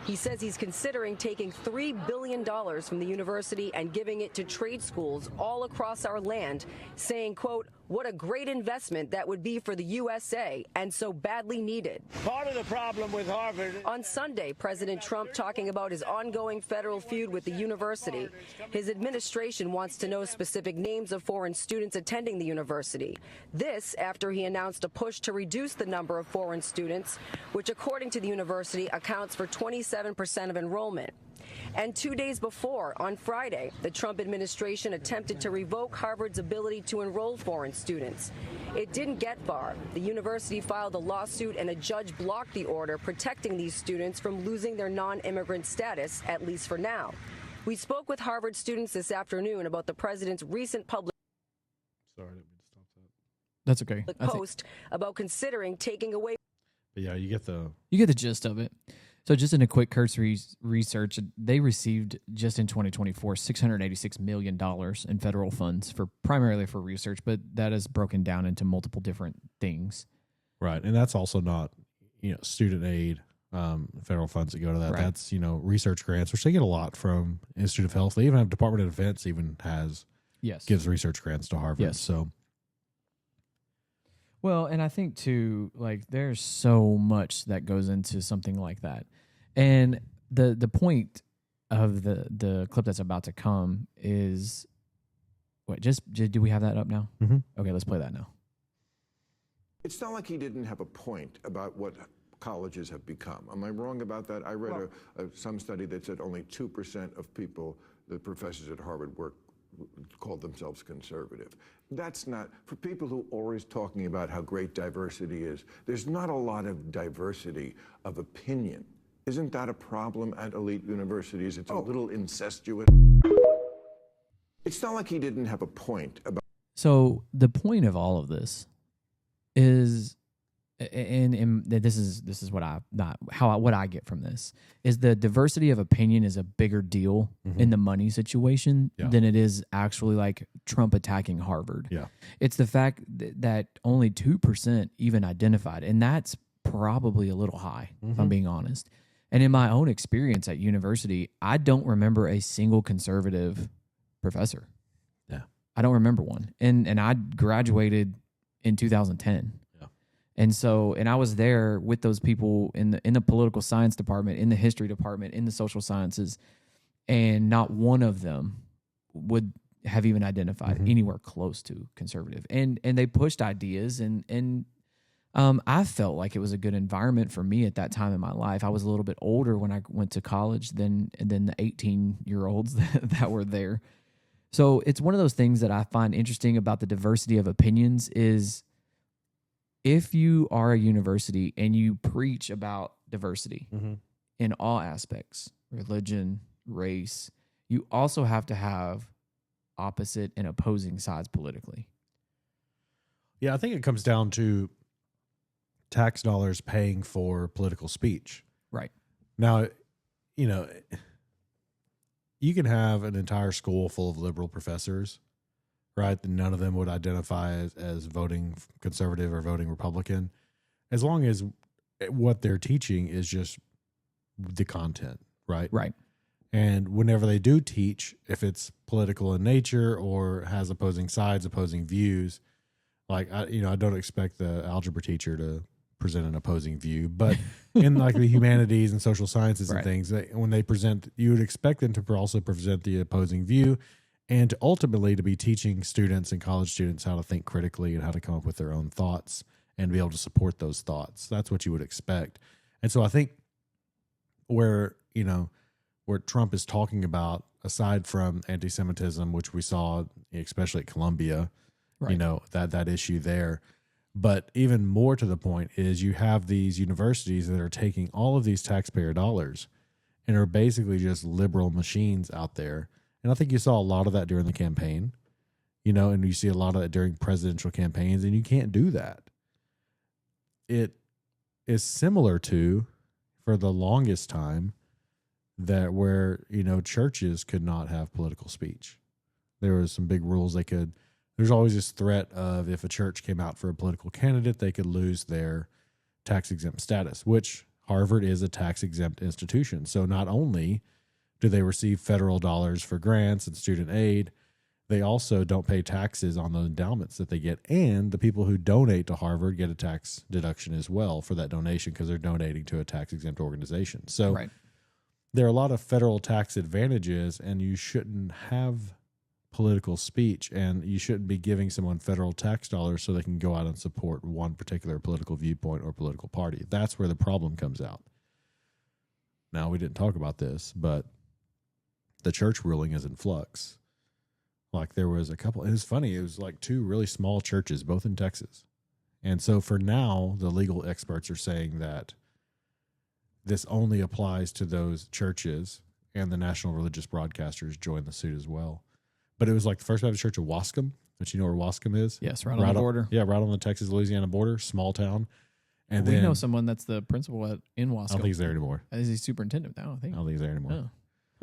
He says he's considering taking $3 billion from the university and giving it to trade schools all across our land, saying, quote, what a great investment that would be for the USA and so badly needed. Part of the problem with Harvard. On Sunday, President Trump talking about his ongoing federal feud with the university. His administration wants to know specific names of foreign students attending the university. This after he announced a push to reduce the number of foreign students, which according to the university accounts for 27% of enrollment. And 2 days before, on Friday, the Trump administration attempted to revoke Harvard's ability to enroll foreign students. It didn't get far. The university filed a lawsuit and a judge blocked the order protecting these students from losing their non-immigrant status, at least for now. We spoke with Harvard students this afternoon about the president's recent public That's okay. post about considering taking away. But yeah, you get the gist of it. So just in a quick cursory research, they received just in 2024 $686 million in federal funds primarily for research, but that is broken down into multiple different things. Right, and that's also not student aid, federal funds that go to that. Right. That's research grants, which they get a lot from Institute of Health. They even have Department of Defense gives research grants to Harvard. Yes. So. Well, and I think too, like there's so much that goes into something like that. And the point of the clip that's about to come is do we have that up now? Mm-hmm. Okay, let's play that now. It's not like he didn't have a point about what colleges have become. Am I wrong about that? I read some study that said only 2% of people the professors at Harvard called themselves conservative. That's not, for people who are always talking about how great diversity is, there's not a lot of diversity of opinion. Isn't that a problem at elite universities? It's a little incestuous. It's not like he didn't have a point about. So the point of all of this is, and this is what I get from this is the diversity of opinion is a bigger deal in the money situation than it is actually like Trump attacking Harvard. Yeah, it's the fact that only 2% even identified, and that's probably a little high if I'm being honest. And in my own experience at university, I don't remember a single conservative professor. Yeah, I don't remember one, and I graduated in 2010. And I was there with those people in the political science department, in the history department, in the social sciences, and not one of them would have even identified anywhere close to conservative. And they pushed ideas, and I felt like it was a good environment for me at that time in my life. I was a little bit older when I went to college than the 18-year-olds that were there. So it's one of those things that I find interesting about the diversity of opinions is, if you are a university and you preach about diversity in all aspects, religion, race, you also have to have opposite and opposing sides politically. Yeah, I think it comes down to tax dollars paying for political speech. Right. Now, you can have an entire school full of liberal professors, right? None of them would identify as voting conservative or voting Republican, as long as what they're teaching is just the content, right? Right. And whenever they do teach, if it's political in nature or has opposing sides, opposing views, like I don't expect the algebra teacher to present an opposing view, but in like the humanities and social sciences and things, when they present, you would expect them to also present the opposing view, and to ultimately to be teaching students and college students how to think critically and how to come up with their own thoughts and be able to support those thoughts. That's what you would expect. And so I think where Trump is talking about, aside from anti-Semitism, which we saw, especially at Columbia, that issue there, but even more to the point is you have these universities that are taking all of these taxpayer dollars and are basically just liberal machines out there. And I think you saw a lot of that during the campaign, and you see a lot of that during presidential campaigns, and you can't do that. It is similar to, for the longest time, that where, churches could not have political speech. There was some big rules there's always this threat of if a church came out for a political candidate, they could lose their tax exempt status, which Harvard is a tax exempt institution. So not only do they receive federal dollars for grants and student aid, they also don't pay taxes on the endowments that they get. And the people who donate to Harvard get a tax deduction as well for that donation because they're donating to a tax-exempt organization. So there are a lot of federal tax advantages, and you shouldn't have political speech, and you shouldn't be giving someone federal tax dollars so they can go out and support one particular political viewpoint or political party. That's where the problem comes out. Now, we didn't talk about this, but the church ruling is in flux. Like there was a couple, and it's funny, it was like two really small churches, both in Texas. And so for now, the legal experts are saying that this only applies to those churches, and the national religious broadcasters joined the suit as well. But it was like the First Baptist Church of Wascom, which you know where Wascom is? Yes, right on the border. Right on the Texas-Louisiana border, small town. And we know someone that's the principal in Wascom. I don't think he's there anymore. Is he superintendent now? I don't think he's there anymore.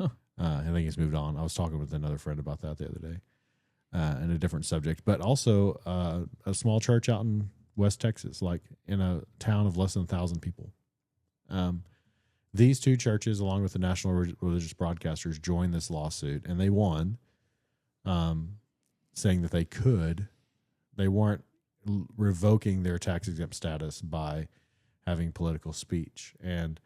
Oh. Huh. I think he's moved on. I was talking with another friend about that the other day, and a different subject. But also a small church out in West Texas, like in a town of less than 1,000 people. These two churches, along with the national religious broadcasters, joined this lawsuit, and they won, saying that they weren't revoking their tax-exempt status by having political speech. And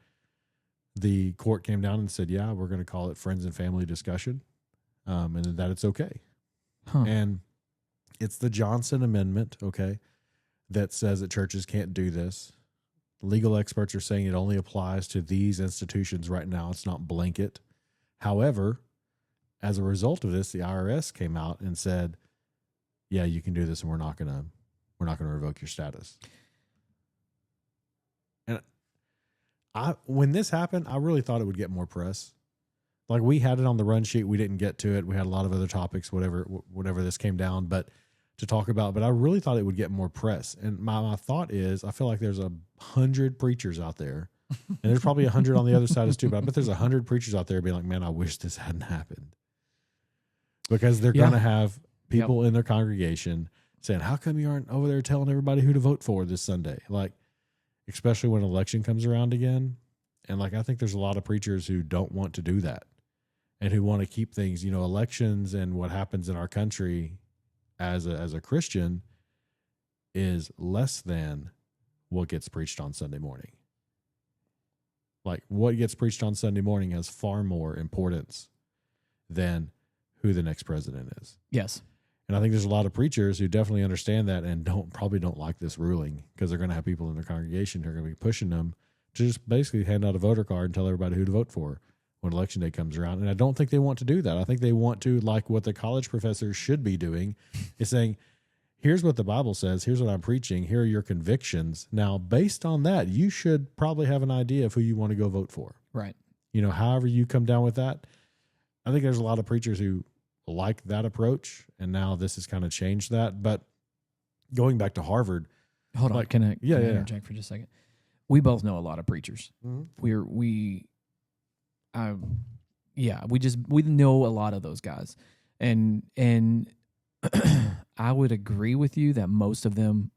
the court came down and said, yeah, we're going to call it friends and family discussion, and that it's okay. Huh. And it's the Johnson Amendment, okay, that says that churches can't do this. Legal experts are saying it only applies to these institutions right now. It's not blanket. However, as a result of this, the IRS came out and said, yeah, you can do this, and we're not going to revoke your status. And when this happened, I really thought it would get more press. Like, we had it on the run sheet. We didn't get to it. We had a lot of other topics, whatever this came down, but to talk about, but I really thought it would get more press. And my thought is, I feel like there's 100 preachers out there, and there's probably 100 on the other side too, but I bet there's 100 preachers out there being like, man, I wish this hadn't happened. Because they're going to have people in their congregation saying, how come you aren't over there telling everybody who to vote for this Sunday? Like, especially when election comes around again. And like, I think there's a lot of preachers who don't want to do that and who want to keep things, elections and what happens in our country as a Christian is less than what gets preached on Sunday morning. Like, what gets preached on Sunday morning has far more importance than who the next president is. Yes. And I think there's a lot of preachers who definitely understand that and probably don't like this ruling, because they're going to have people in their congregation who are going to be pushing them to just basically hand out a voter card and tell everybody who to vote for when election day comes around. And I don't think they want to do that. I think they want to, like what the college professors should be doing, is saying, here's what the Bible says, here's what I'm preaching, here are your convictions. Now, based on that, you should probably have an idea of who you want to go vote for. Right. However you come down with that. I think there's a lot of preachers who like that approach, and now this has kind of changed that. But going back to Harvard, hold on, can I interject for just a second? We both know a lot of preachers. Mm-hmm. We know a lot of those guys, and I would agree with you that most of them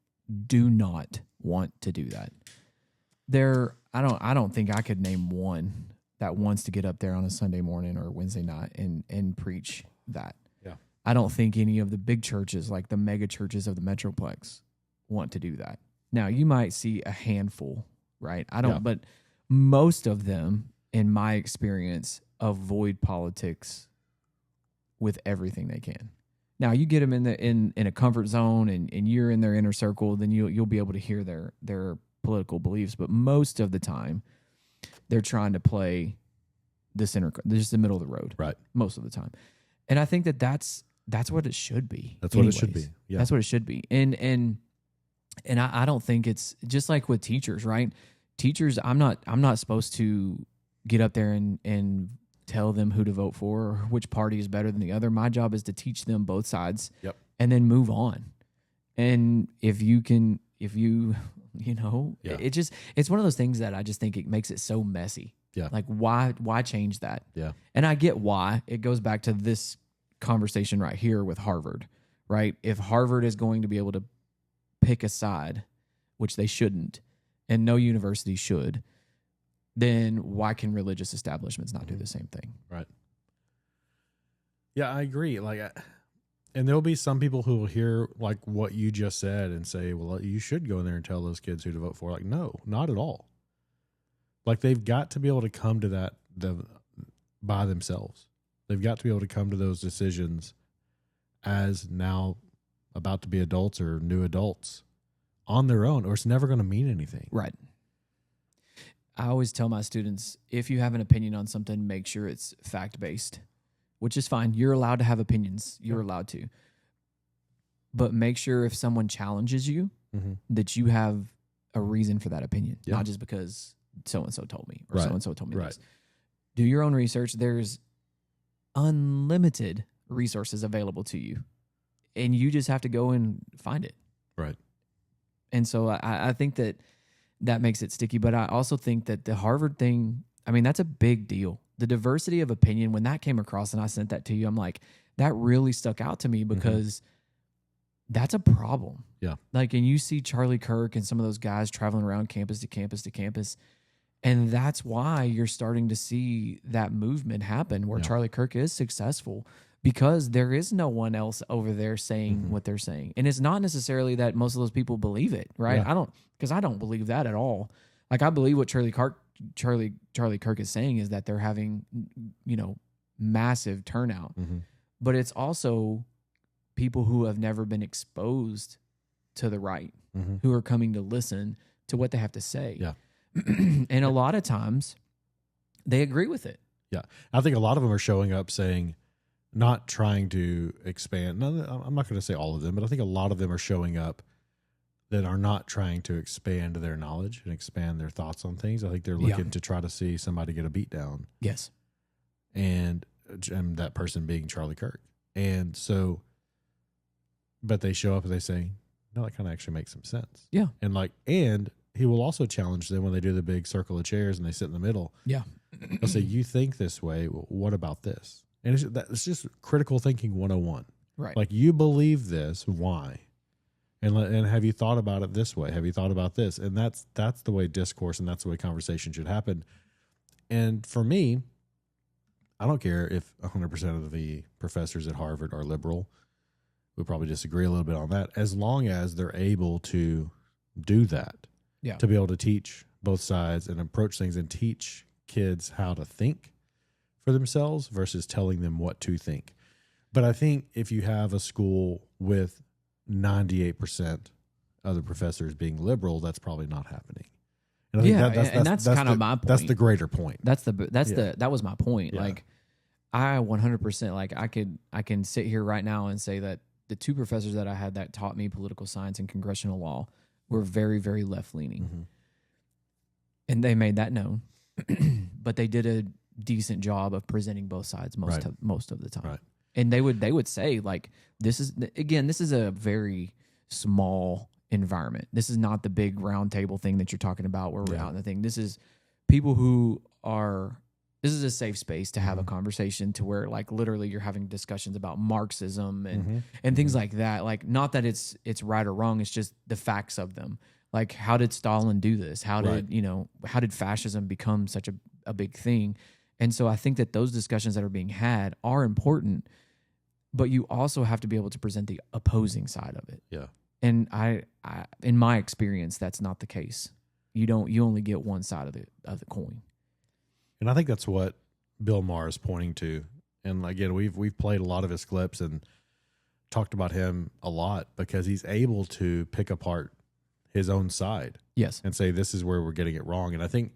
do not want to do that. I don't think I could name one that wants to get up there on a Sunday morning or Wednesday night and preach that. Yeah. I don't think any of the big churches, like the mega churches of the Metroplex, want to do that. Now, you might see a handful, right? But most of them, in my experience, avoid politics with everything they can. Now, you get them in a comfort zone and you're in their inner circle, then you'll be able to hear their political beliefs. But most of the time, they're trying to play just the middle of the road. Right. Most of the time. And I think that's what it should be. That's what it should be. Yeah. That's what it should be. And I don't think it's just like with teachers, right? Teachers, I'm not supposed to get up there and tell them who to vote for or which party is better than the other. My job is to teach them both sides. Yep. And then move on. And it's one of those things that I just think it makes it so messy. Yeah. Like, why change that? Yeah. And I get why. It goes back to this conversation right here with Harvard, right? If Harvard is going to be able to pick a side, which they shouldn't, and no university should, then why can religious establishments not do the same thing? Right. Yeah, I agree. And there'll be some people who will hear like what you just said and say, well, you should go in there and tell those kids who to vote for. Like, no, not at all. Like, they've got to be able to come to that by themselves. They've got to be able to come to those decisions as now about to be adults or new adults on their own, or it's never going to mean anything. Right. I always tell my students, if you have an opinion on something, make sure it's fact-based, which is fine. You're allowed to have opinions. You're allowed to. But make sure if someone challenges you, that you have a reason for that opinion, not just because so-and-so told me or so-and-so told me this. Do your own research. There's unlimited resources available to you, and you just have to go and find it. Right. And so I think that makes it sticky. But I also think that the Harvard thing, I mean, that's a big deal. The diversity of opinion, when that came across and I sent that to you, I'm like, that really stuck out to me because that's a problem. Yeah. Like, and you see Charlie Kirk and some of those guys traveling around campus to campus to campus. And that's why you're starting to see that movement happen where Charlie Kirk is successful, because there is no one else over there saying what they're saying. And it's not necessarily that most of those people believe it, right? Yeah. I don't believe that at all. Like, I believe what Charlie Kirk is saying is that they're having, massive turnout. But it's also people who have never been exposed to the right, who are coming to listen to what they have to say. Yeah. And a lot of times they agree with it. Yeah. I think a lot of them are showing up saying, not trying to expand. No, I'm not going to say all of them, but I think a lot of them are showing up that are not trying to expand their knowledge and expand their thoughts on things. I think they're looking to try to see somebody get a beat down. Yes. And that person being Charlie Kirk. And so, but they show up and they say, no, that kind of actually makes some sense. Yeah. And he will also challenge them when they do the big circle of chairs and they sit in the middle. Yeah. They'll say, you think this way. Well, what about this? And it's just critical thinking 101. Right. Like, you believe this. Why? And have you thought about it this way? Have you thought about this? And that's the way discourse and that's the way conversation should happen. And for me, I don't care if 100% of the professors at Harvard are liberal. We probably disagree a little bit on that, as long as they're able to do that. Yeah. To be able to teach both sides and approach things and teach kids how to think for themselves versus telling them what to think. But I think if you have a school with 98% of the professors being liberal, that's probably not happening. And I think that's kind of my point. That's the greater point. That was my point. Yeah. Like, I 100%, like, I can sit here right now and say that the two professors that I had that taught me political science and congressional law were very, very left leaning. Mm-hmm. And they made that known, but they did a decent job of presenting both sides most of the time. Right. And they would say, like, this is a very small environment. This is not the big round table thing that you're talking about where we're out in the thing. This is people who are, this is a safe space to have a conversation to where, like, literally you're having discussions about Marxism and things like that. Like, not that it's right or wrong. It's just the facts of them. Like, how did Stalin do this? How did fascism become such a big thing? And so I think that those discussions that are being had are important, but you also have to be able to present the opposing side of it. Yeah. And I in my experience, that's not the case. You only get one side of the coin. And I think that's what Bill Maher is pointing to. And again, we've played a lot of his clips and talked about him a lot because he's able to pick apart his own side. Yes. And say, this is where we're getting it wrong. And I think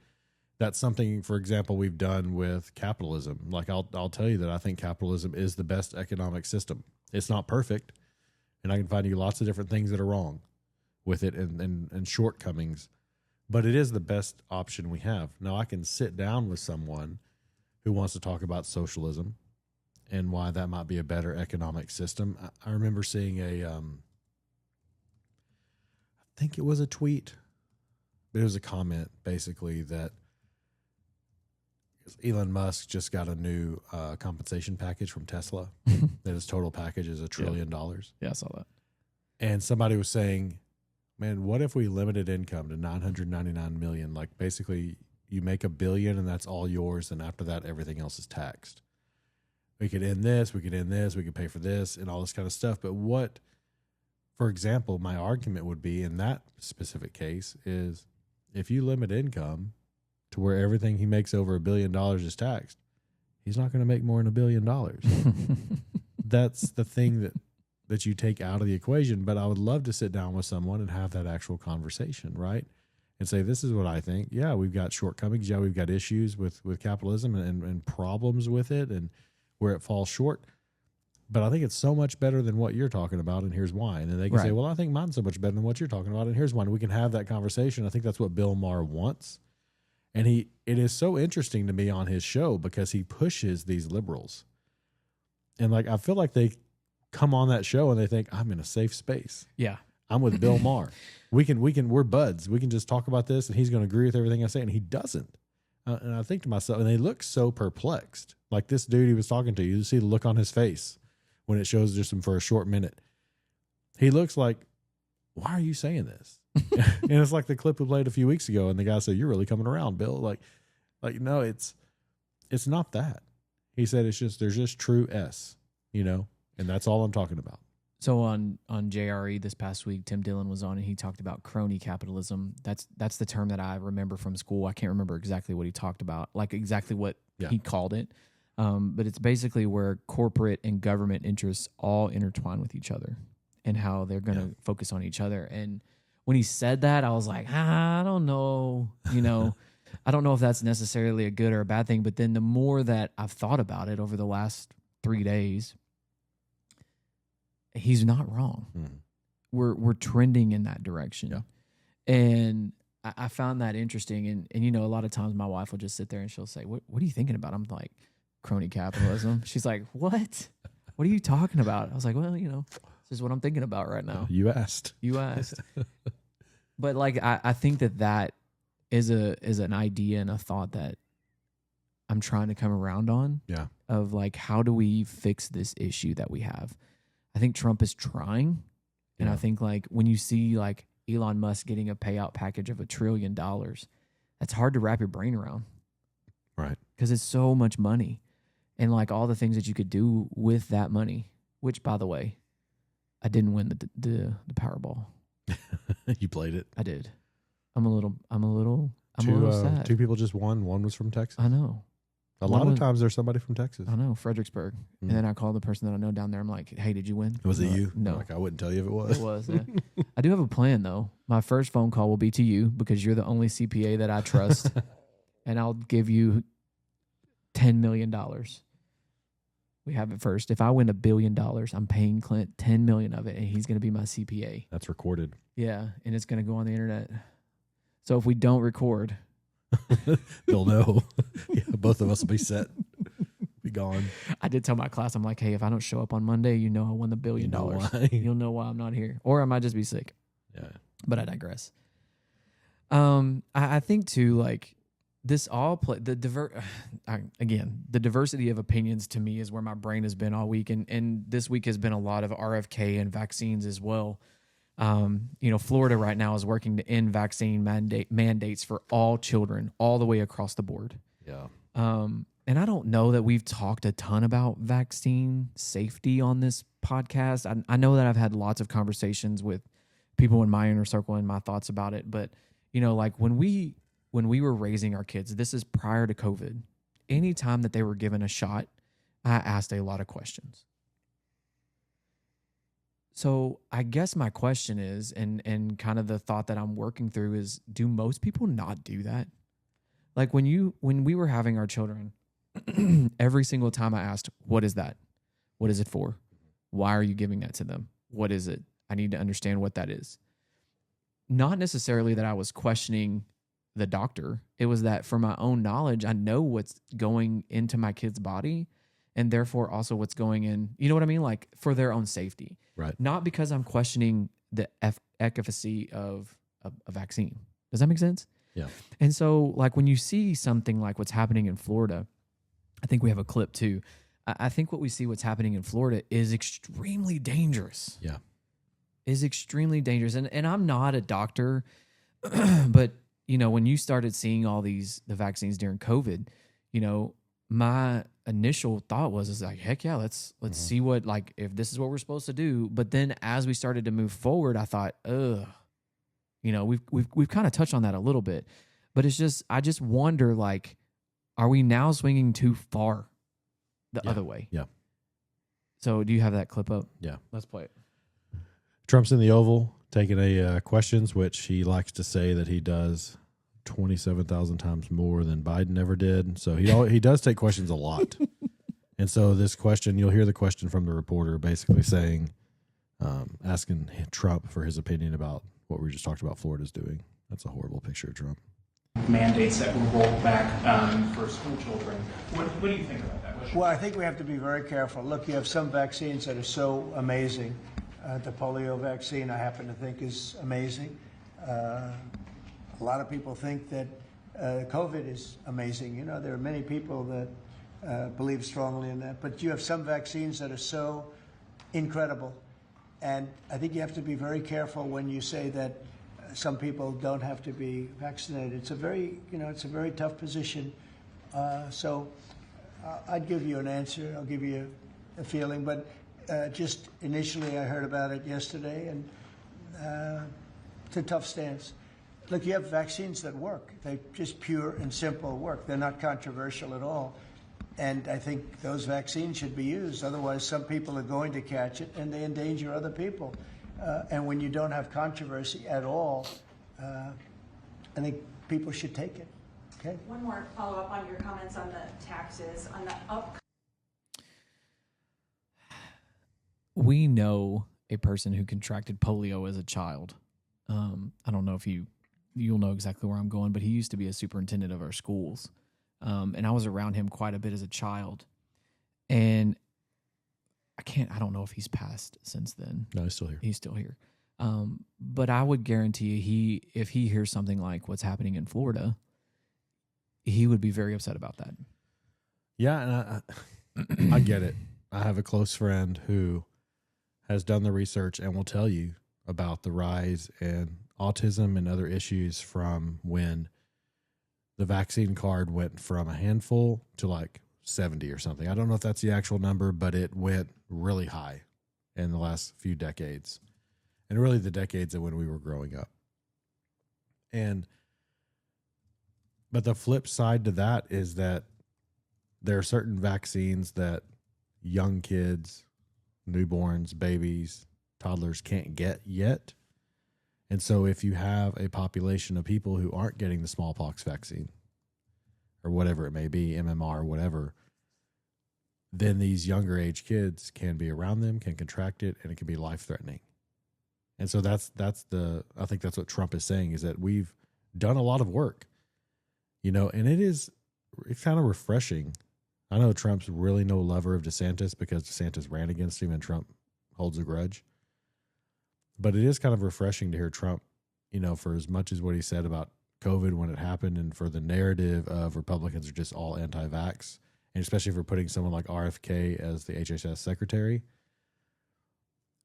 that's something, for example, we've done with capitalism. Like, I'll tell you that I think capitalism is the best economic system. It's not perfect. And I can find you lots of different things that are wrong with it and shortcomings. But it is the best option we have. Now, I can sit down with someone who wants to talk about socialism and why that might be a better economic system. I remember seeing I think it was a tweet, but it was a comment basically that Elon Musk just got a new compensation package from Tesla. That his total package is $1 trillion. Yeah, I saw that. And somebody was saying, man, what if we limited income to 999 million? Like, basically you make $1 billion and that's all yours. And after that, everything else is taxed. We could end this, we could pay for this and all this kind of stuff. But what, for example, my argument would be in that specific case is if you limit income to where everything he makes over $1 billion is taxed, he's not going to make more than $1 billion. That's the thing that you take out of the equation. But I would love to sit down with someone and have that actual conversation, right? And say, this is what I think. Yeah, we've got shortcomings. Yeah, we've got issues with capitalism and problems with it and where it falls short. But I think it's so much better than what you're talking about, and here's why. And then they can say, well, I think mine's so much better than what you're talking about, and here's why. And we can have that conversation. I think that's what Bill Maher wants. And it is so interesting to me on his show because he pushes these liberals. And like, I feel like they come on that show and they think, I'm in a safe space. Yeah. I'm with Bill Maher. We're buds. We can just talk about this and he's going to agree with everything I say. And he doesn't. And I think to myself, and they look so perplexed. Like this dude he was talking to, you see the look on his face when it shows just him for a short minute. He looks like, why are you saying this? And it's like the clip we played a few weeks ago. And the guy said, you're really coming around, Bill. Like, no, it's not that. He said, there's just true S, and that's all I'm talking about. So on JRE this past week, Tim Dillon was on and he talked about crony capitalism. That's the term that I remember from school. I can't remember exactly what he talked about, like exactly what he called it. But it's basically where corporate and government interests all intertwine with each other and how they're going to focus on each other. And when he said that, I was like, I don't know, I don't know if that's necessarily a good or a bad thing. But then the more that I've thought about it over the last 3 days, he's not wrong. We're trending in that direction. Yeah. And I found that interesting. And, you know, a lot of times my wife will just sit there and she'll say, what are you thinking about? I'm like, crony capitalism. She's like, what? What are you talking about? I was like, well, you know, this is what I'm thinking about right now. You asked. But like, I think that is an idea and a thought that I'm trying to come around on. Yeah. Of like, how do we fix this issue that we have? I think Trump is trying. And I think like when you see like Elon Musk getting a payout package of $1 trillion, that's hard to wrap your brain around. Right. Because it's so much money. And like all the things that you could do with that money, which by the way, I didn't win the Powerball. You played it. I did. I'm a little sad. 2 people just won. One was from Texas. I know. A lot of times there's somebody from Texas. I know, Fredericksburg. And then I called the person that I know down there. I'm like, hey, did you win? Was it you? No. Like, I wouldn't tell you if it was. It was. Yeah. I do have a plan, though. My first phone call will be to you because you're the only CPA that I trust. And I'll give you $10 million. We have it first. If I win $1 billion, I'm paying Clint $10 million of it, and he's going to be my CPA. That's recorded. Yeah, and it's going to go on the internet. So if we don't record... They'll know. Yeah, both of us will be set. Be gone. I did tell my class, I'm like, hey, if I don't show up on Monday, you know I won the $1 billion. You know why. You'll know why I'm not here. Or I might just be sick. Yeah. But I digress. I think too, like this all the diversity of opinions to me is where my brain has been all week. And this week has been a lot of RFK and vaccines as well. You know, Florida right now is working to end vaccine mandates for all children all the way across the board. Yeah. And I don't know that we've talked a ton about vaccine safety on this podcast. I know that I've had lots of conversations with people in my inner circle and my thoughts about it. But, you know, like when we were raising our kids, this is prior to COVID, anytime that they were given a shot, I asked a lot of questions. So I guess my question is, and kind of the thought that I'm working through is, do most people not do that? Like when we were having our children, every single time I asked, what is that? What is it for? Why are you giving that to them? What is it? I need to understand what that is. Not necessarily that I was questioning the doctor. It was that for my own knowledge, I know what's going into my kid's body and therefore also what's going in, you know what I mean? Like for their own safety. Right. Not because I'm questioning the efficacy of a vaccine. Does that make sense? Yeah. And so like when you see something like what's happening in Florida, I think we have a clip too. I think what we see what's happening in Florida is extremely dangerous. Yeah. Is extremely dangerous. And I'm not a doctor, but you know, when you started seeing all the vaccines during COVID, you know, my initial thought was like, heck yeah, let's see what, like, if this is what we're supposed to do. But then as we started to move forward, I thought, you know, we've kind of touched on that a little bit, but it's just, I just wonder, like, are we now swinging too far the other way? Yeah. So do you have that clip up? Yeah. Let's play it. Trump's in the Oval taking a questions, which he likes to say that he does 27,000 times more than Biden ever did. So he does take questions a lot. And so this question, you'll hear the question from the reporter basically saying, asking Trump for his opinion about what we just talked about Florida's doing. That's a horrible picture of Trump. Mandates that were rolled back for school children. What do you think about that? Well, I think we have to be very careful. Look, you have some vaccines that are so amazing. The polio vaccine, I happen to think, is amazing. A lot of people think that COVID is amazing. You know, there are many people that believe strongly in that. But you have some vaccines that are so incredible. And I think you have to be very careful when you say that some people don't have to be vaccinated. It's a very, it's a very tough position. So I'd give you an answer. I'll give you a feeling. But just initially, I heard about it yesterday, and it's a tough stance. Look, you have vaccines that work. They just pure and simple work. They're not controversial at all. And I think those vaccines should be used. Otherwise, some people are going to catch it, and they endanger other people. And when you don't have controversy at all, I think people should take it. Okay. One more follow-up on your comments on the taxes, on the we know a person who contracted polio as a child. I don't know if you'll know exactly where I'm going, but he used to be a superintendent of our schools. And I was around him quite a bit as a child. And I don't know if he's passed since then. No, he's still here. He's still here. But I would guarantee you, if he hears something like what's happening in Florida, he would be very upset about that. Yeah, and I get it. I have a close friend who has done the research and will tell you about the rise in autism and other issues from when the vaccine card went from a handful to like 70 or something. I don't know if that's the actual number, but it went really high in the last few decades, and really the decades of when we were growing up. But the flip side to that is that there are certain vaccines that young kids, newborns, babies, toddlers can't get yet. And so if you have a population of people who aren't getting the smallpox vaccine or whatever it may be, MMR or whatever, then these younger age kids can be around them, can contract it, and it can be life-threatening. And so I think that's what Trump is saying, is that we've done a lot of work, and it's kind of refreshing. I know Trump's really no lover of DeSantis because DeSantis ran against him and Trump holds a grudge. But it is kind of refreshing to hear Trump, for as much as what he said about COVID when it happened, and for the narrative of Republicans are just all anti-vax, and especially for putting someone like RFK as the HHS secretary,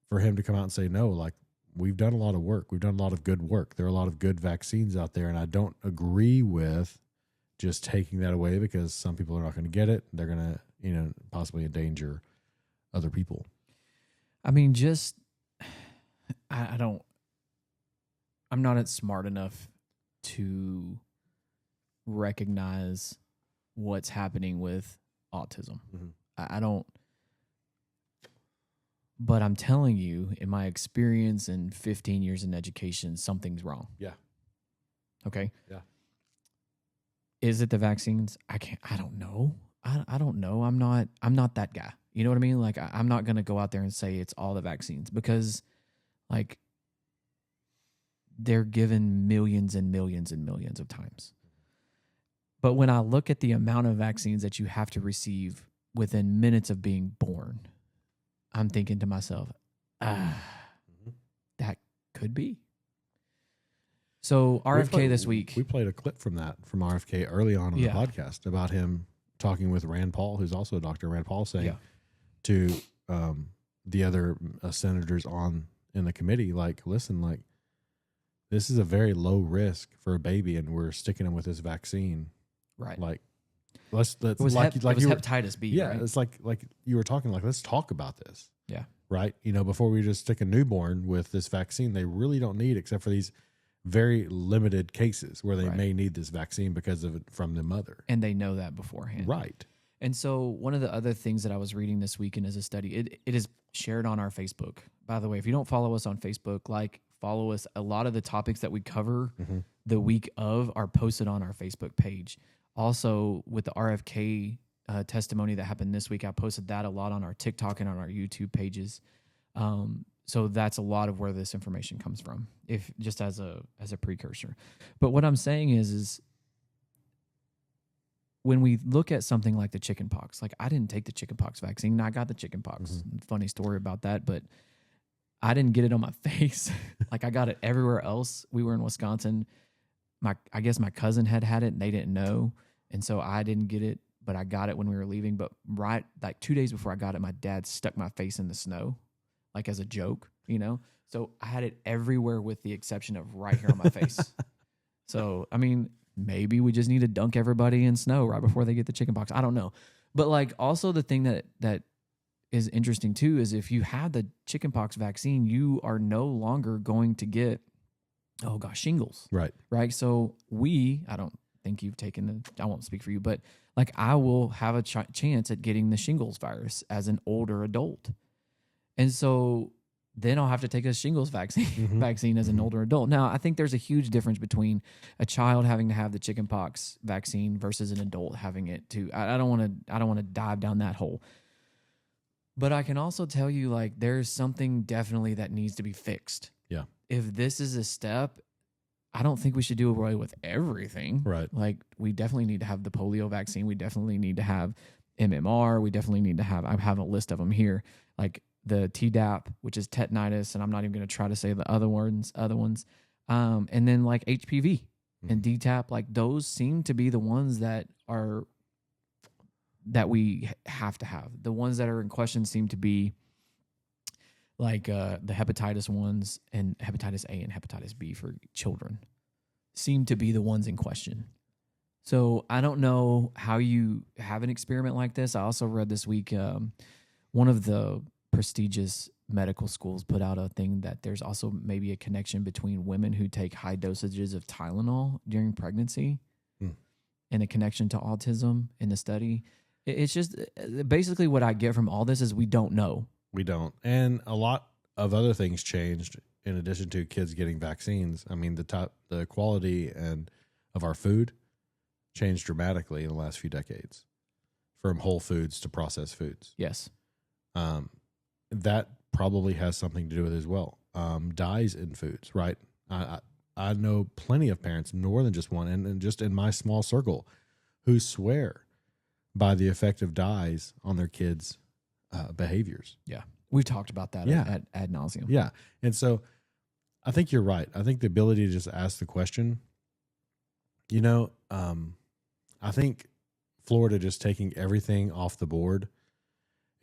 for him to come out and say, no, like, we've done a lot of work. We've done a lot of good work. There are a lot of good vaccines out there, and I don't agree with just taking that away because some people are not going to get it. They're going to, possibly endanger other people. I mean, I'm not smart enough to recognize what's happening with autism. Mm-hmm. I don't, but I'm telling you, in my experience in 15 years in education, something's wrong. Yeah. Okay. Yeah. Is it the vaccines? I don't know. I don't know. I'm not that guy. You know what I mean? Like, I'm not going to go out there and say it's all the vaccines, because like, they're given millions and millions and millions of times. But when I look at the amount of vaccines that you have to receive within minutes of being born, I'm thinking to myself, that could be. So RFK this week. We played a clip from RFK early on in the podcast about him talking with Rand Paul, who's also a doctor, Rand Paul, saying to the other senators in the committee, like, listen, like, this is a very low risk for a baby, and we're sticking them with this vaccine. Right. Like, let's it was hepatitis B. Yeah. Right? It's like you were talking, like, let's talk about this. Yeah. Right. Before we just stick a newborn with this vaccine, they really don't need, except for these very limited cases where they may need this vaccine because of it from the mother. And they know that beforehand. Right. And so one of the other things that I was reading this weekend is a study. It is shared on our Facebook. By the way, if you don't follow us on Facebook, follow us. A lot of the topics that we cover the week of are posted on our Facebook page. Also, with the RFK testimony that happened this week, I posted that a lot on our TikTok and on our YouTube pages. So that's a lot of where this information comes from, if just as a precursor. But what I'm saying is when we look at something like the chickenpox, like, I didn't take the chickenpox vaccine. I got the chickenpox. Funny story about that, but I didn't get it on my face. Like, I got it everywhere else. We were in Wisconsin. I guess my cousin had it and they didn't know. And so I didn't get it, but I got it when we were leaving. But 2 days before I got it, my dad stuck my face in the snow, like as a joke, So I had it everywhere with the exception of right here on my face. So, I mean, maybe we just need to dunk everybody in snow right before they get the chickenpox. I don't know. But also the thing that is interesting too is if you have the chickenpox vaccine, you are no longer going to get, shingles. Right. Right. So I don't think you've taken I won't speak for you, but I will have a chance at getting the shingles virus as an older adult. And so then I'll have to take a shingles vaccine as an older adult. Now, I think there's a huge difference between a child having to have the chickenpox vaccine versus an adult having it too. I don't want to dive down that hole. But I can also tell you, like, there's something definitely that needs to be fixed. Yeah. If this is a step, I don't think we should do away with everything. Right. Like, we definitely need to have the polio vaccine. We definitely need to have MMR. We definitely need to have, I have a list of them here, like the Tdap, which is tetanitis, and I'm not even going to try to say the other ones. And then like HPV and DTaP, like those seem to be the ones that we have to have. The ones that are in question seem to be like the hepatitis ones, and hepatitis A and hepatitis B for children seem to be the ones in question. So I don't know how you have an experiment like this. I also read this week one of the prestigious medical schools put out a thing that there's also maybe a connection between women who take high dosages of Tylenol during pregnancy and a connection to autism in the study. It's just basically what I get from all this is we don't know. We don't. And a lot of other things changed in addition to kids getting vaccines. I mean, the quality of our food changed dramatically in the last few decades, from whole foods to processed foods. Yes. That probably has something to do with it as well. Dyes in foods, right? I know plenty of parents, more than just one, and just in my small circle, who swear by the effect of dyes on their kids' behaviors. Yeah. We've talked about that at ad nauseum. Yeah. And so I think you're right. I think the ability to just ask the question, I think Florida just taking everything off the board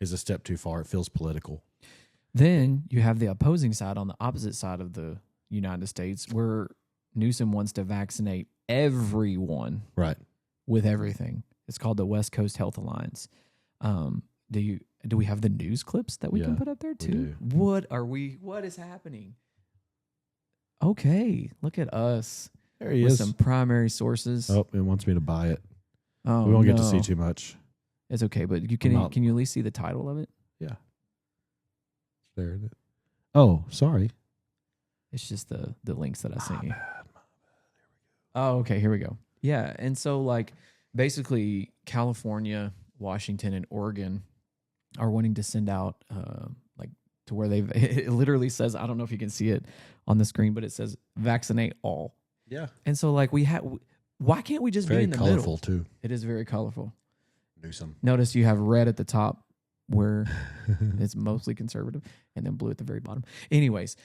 is a step too far. It feels political. Then you have the opposing side on the opposite side of the United States, where Newsom wants to vaccinate everyone with everything. It's called the West Coast Health Alliance. Do we have the news clips that we can put up there too? What is happening? Okay, look at us. There he with is. Some primary sources. Oh, it wants me to buy it. Oh, we won't get to see too much. It's okay, but can you at least see the title of it? Yeah. There it is. Oh, sorry. It's just the links that I sent you. Oh, okay. Here we go. Yeah, and so like basically California, Washington, and Oregon are wanting to send out like to where it literally says, I don't know if you can see it on the screen, but it says vaccinate all. Yeah. And so like why can't we just be in the middle? Very colorful too. It is very colorful. Newsom. Notice you have red at the top where it's mostly conservative, and then blue at the very bottom. Anyways,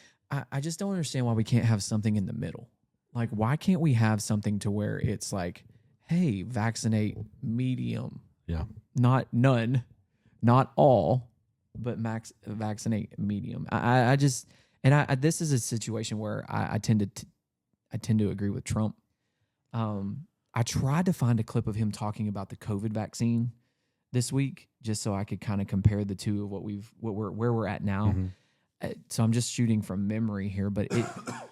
I just don't understand why we can't have something in the middle. Like, why can't we have something to where it's like, hey, vaccinate medium. Yeah. Not none, not all, but vaccinate medium. This is a situation where I tend to agree with Trump. I tried to find a clip of him talking about the COVID vaccine this week, just so I could kind of compare the two of where we're at now. Mm-hmm. So I'm just shooting from memory here, but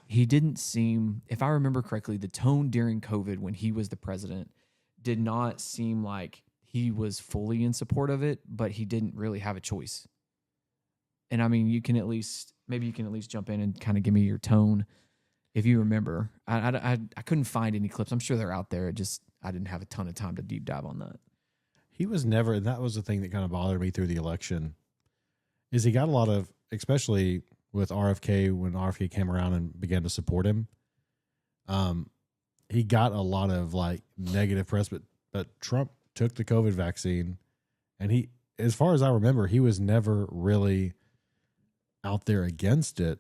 he didn't seem, if I remember correctly, the tone during COVID when he was the president did not seem like he was fully in support of it, but he didn't really have a choice. And I mean, you can at least jump in and kind of give me your tone if you remember. I couldn't find any clips. I'm sure they're out there. I didn't have a ton of time to deep dive on that. He was never, and that was the thing that kind of bothered me through the election, is he got a lot of, especially with RFK, when RFK came around and began to support him, he got a lot of like negative press, but Trump took the COVID vaccine, and he, as far as I remember, he was never really out there against it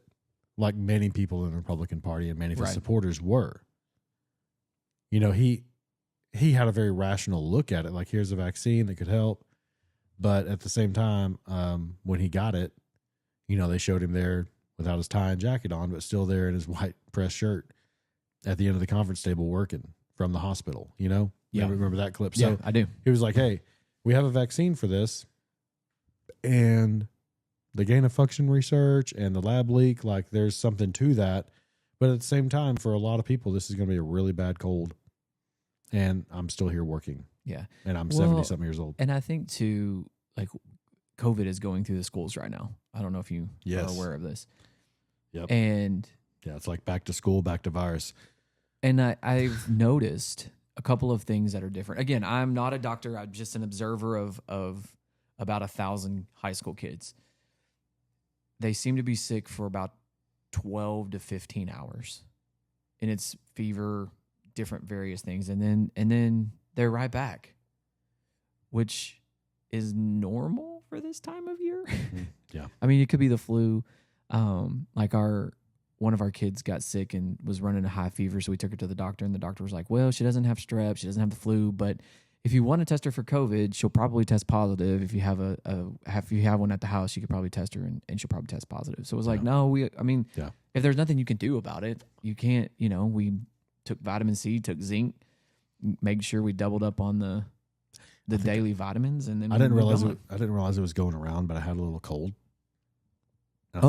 like many people in the Republican Party and many of his supporters were. You know, he had a very rational look at it, like, here's a vaccine that could help. But at the same time, when he got it, you know, they showed him there without his tie and jacket on, but still there in his white press shirt at the end of the conference table working from the hospital, you know? Yeah. Remember that clip? So yeah, I do. He was like, hey, we have a vaccine for this, and the gain of function research and the lab leak, like, there's something to that. But at the same time, for a lot of people, this is going to be a really bad cold. And I'm still here working. Yeah. And I'm 70-something years old. And I think, too, like, COVID is going through the schools right now. I don't know if you are aware of this. Yep. And yeah, it's like back to school, back to virus. And I've noticed a couple of things that are different. Again, I'm not a doctor. I'm just an observer of about 1,000 high school kids. They seem to be sick for about 12 to 15 hours. And it's fever, different various things. And then they're right back, which is normal for this time of year. Yeah. I mean, it could be the flu. Like one of our kids got sick and was running a high fever, so we took her to the doctor, and the doctor was like, well, she doesn't have strep, she doesn't have the flu, but if you want to test her for COVID, she'll probably test positive. If you have if you have one at the house, you could probably test her and she'll probably test positive. So it was like, if there's nothing you can do about it, you can't, we took vitamin C, took zinc, made sure we doubled up on the daily vitamins, and then I didn't realize it was going around, but I had a little cold. I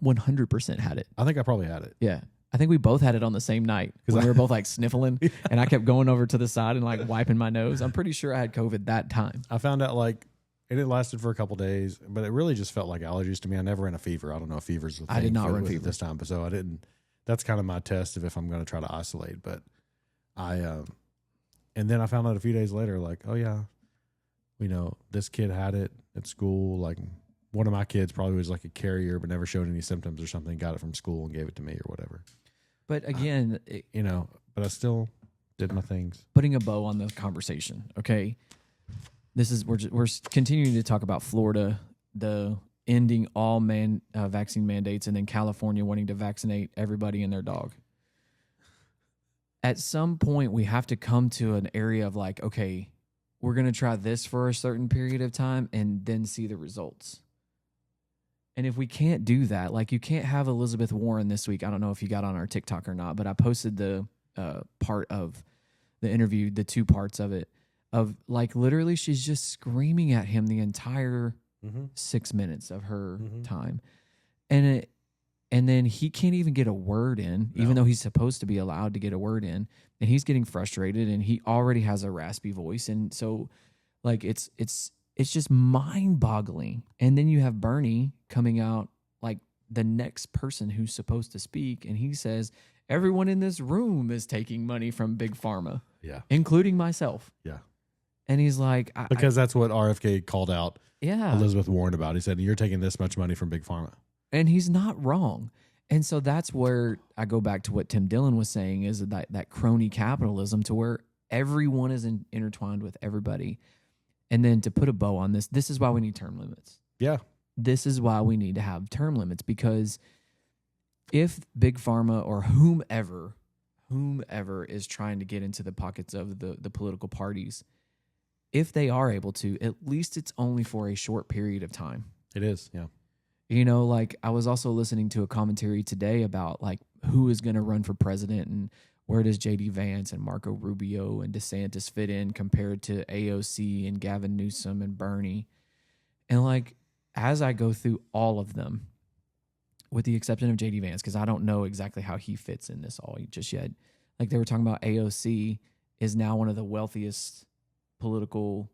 100% had it. I think I probably had it. Yeah. I think we both had it on the same night because we were both like sniffling and I kept going over to the side and like wiping my nose. I'm pretty sure I had COVID that time. I found out and it lasted for a couple days, but it really just felt like allergies to me. I never ran a fever. I don't know if fever's a thing. I did not run fever this time, but so I didn't. That's kind of my test of if I'm going to try to isolate. But and then I found out a few days later, like, oh yeah, this kid had it at school. Like one of my kids probably was like a carrier, but never showed any symptoms or something. Got it from school and gave it to me or whatever. But again, but I still did my things. Putting a bow on the conversation, okay? We're continuing to talk about Florida, the ending all vaccine mandates, and then California wanting to vaccinate everybody and their dog. At some point, we have to come to an area of like, okay, we're going to try this for a certain period of time and then see the results. And if we can't do that, like you can't have Elizabeth Warren this week. I don't know if you got on our TikTok or not, but I posted the part of the interview, the 2 parts of it, of like literally she's just screaming at him the entire 6 minutes of her time. And then he can't even get a word in, even though he's supposed to be allowed to get a word in. And he's getting frustrated and he already has a raspy voice. And so like it's just mind-boggling. And then you have Bernie coming out like the next person who's supposed to speak, and he says, everyone in this room is taking money from Big Pharma, including myself. Yeah. And he's like... Because that's what RFK called out Elizabeth Warren about. He said, you're taking this much money from Big Pharma. And he's not wrong. And so that's where I go back to what Tim Dillon was saying, is that crony capitalism to where everyone is intertwined with everybody. And then to put a bow on this is why we need term limits. Yeah. This is why we need to have term limits, because if Big Pharma or whomever is trying to get into the pockets of the political parties, if they are able to, at least it's only for a short period of time. It is, yeah. Like I was also listening to a commentary today about like who is going to run for president and where does J.D. Vance and Marco Rubio and DeSantis fit in compared to AOC and Gavin Newsom and Bernie. And like, as I go through all of them, with the exception of J.D. Vance, because I don't know exactly how he fits in this all just yet. Like they were talking about AOC is now one of the wealthiest political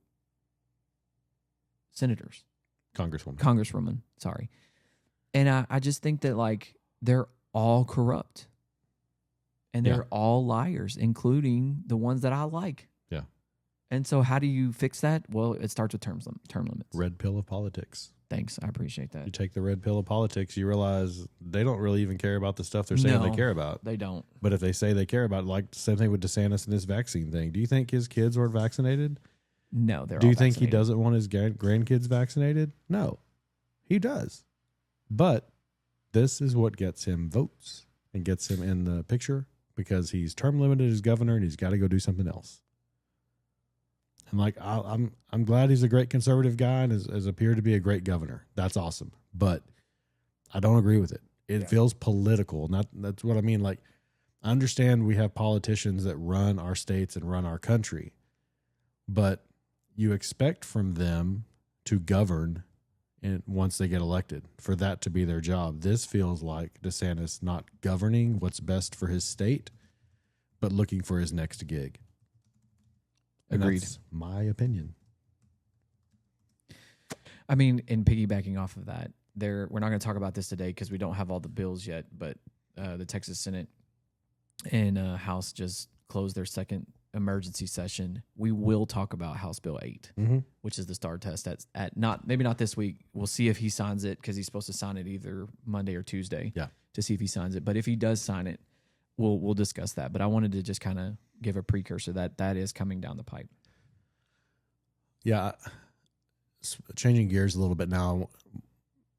senators. Congresswoman, sorry. And I just think that like they're all corrupt. And they're all liars, including the ones that I like. Yeah. And so how do you fix that? Well, it starts with term limits. Red pill of politics. Thanks. I appreciate that. You take the red pill of politics, you realize they don't really even care about the stuff they're saying they care about. They don't. But if they say they care about it, like same thing with DeSantis and this vaccine thing. Do you think his kids weren't vaccinated? No, they're all Do you think vaccinated. he doesn't want his grandkids vaccinated? No, he does. But this is what gets him votes and gets him in the picture, because he's term limited as governor and he's got to go do something else. And like I'm glad he's a great conservative guy and has appeared to be a great governor. That's awesome. But I don't agree with it. It feels political. That's what I mean. Like, I understand we have politicians that run our states and run our country, but you expect from them to govern once they get elected, for that to be their job. This feels like DeSantis not governing what's best for his state, but looking for his next gig. And Agreed. That's my opinion. I mean, and piggybacking off of that, we're not going to talk about this today because we don't have all the bills yet, but the Texas Senate and House just closed their second emergency session, we will talk about House Bill 8, which is the STAR test at maybe not this week. We'll see if he signs it because he's supposed to sign it either Monday or Tuesday to see if he signs it. But if he does sign it, we'll discuss that. But I wanted to just kind of give a precursor that is coming down the pipe. Yeah. Changing gears a little bit now,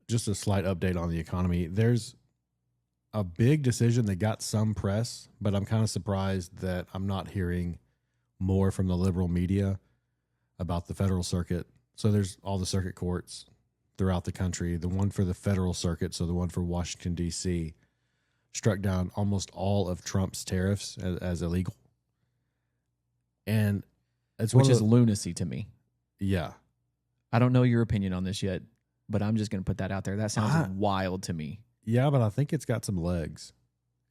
just a slight update on the economy. There's a big decision that got some press, but I'm kind of surprised that I'm not hearing more from the liberal media about the federal circuit. So there's all the circuit courts throughout the country. The one for the federal circuit, so the one for Washington, D.C., struck down almost all of Trump's tariffs as illegal. And it's which is lunacy to me. Yeah. I don't know your opinion on this yet, but I'm just going to put that out there. That sounds wild to me. Yeah, but I think it's got some legs.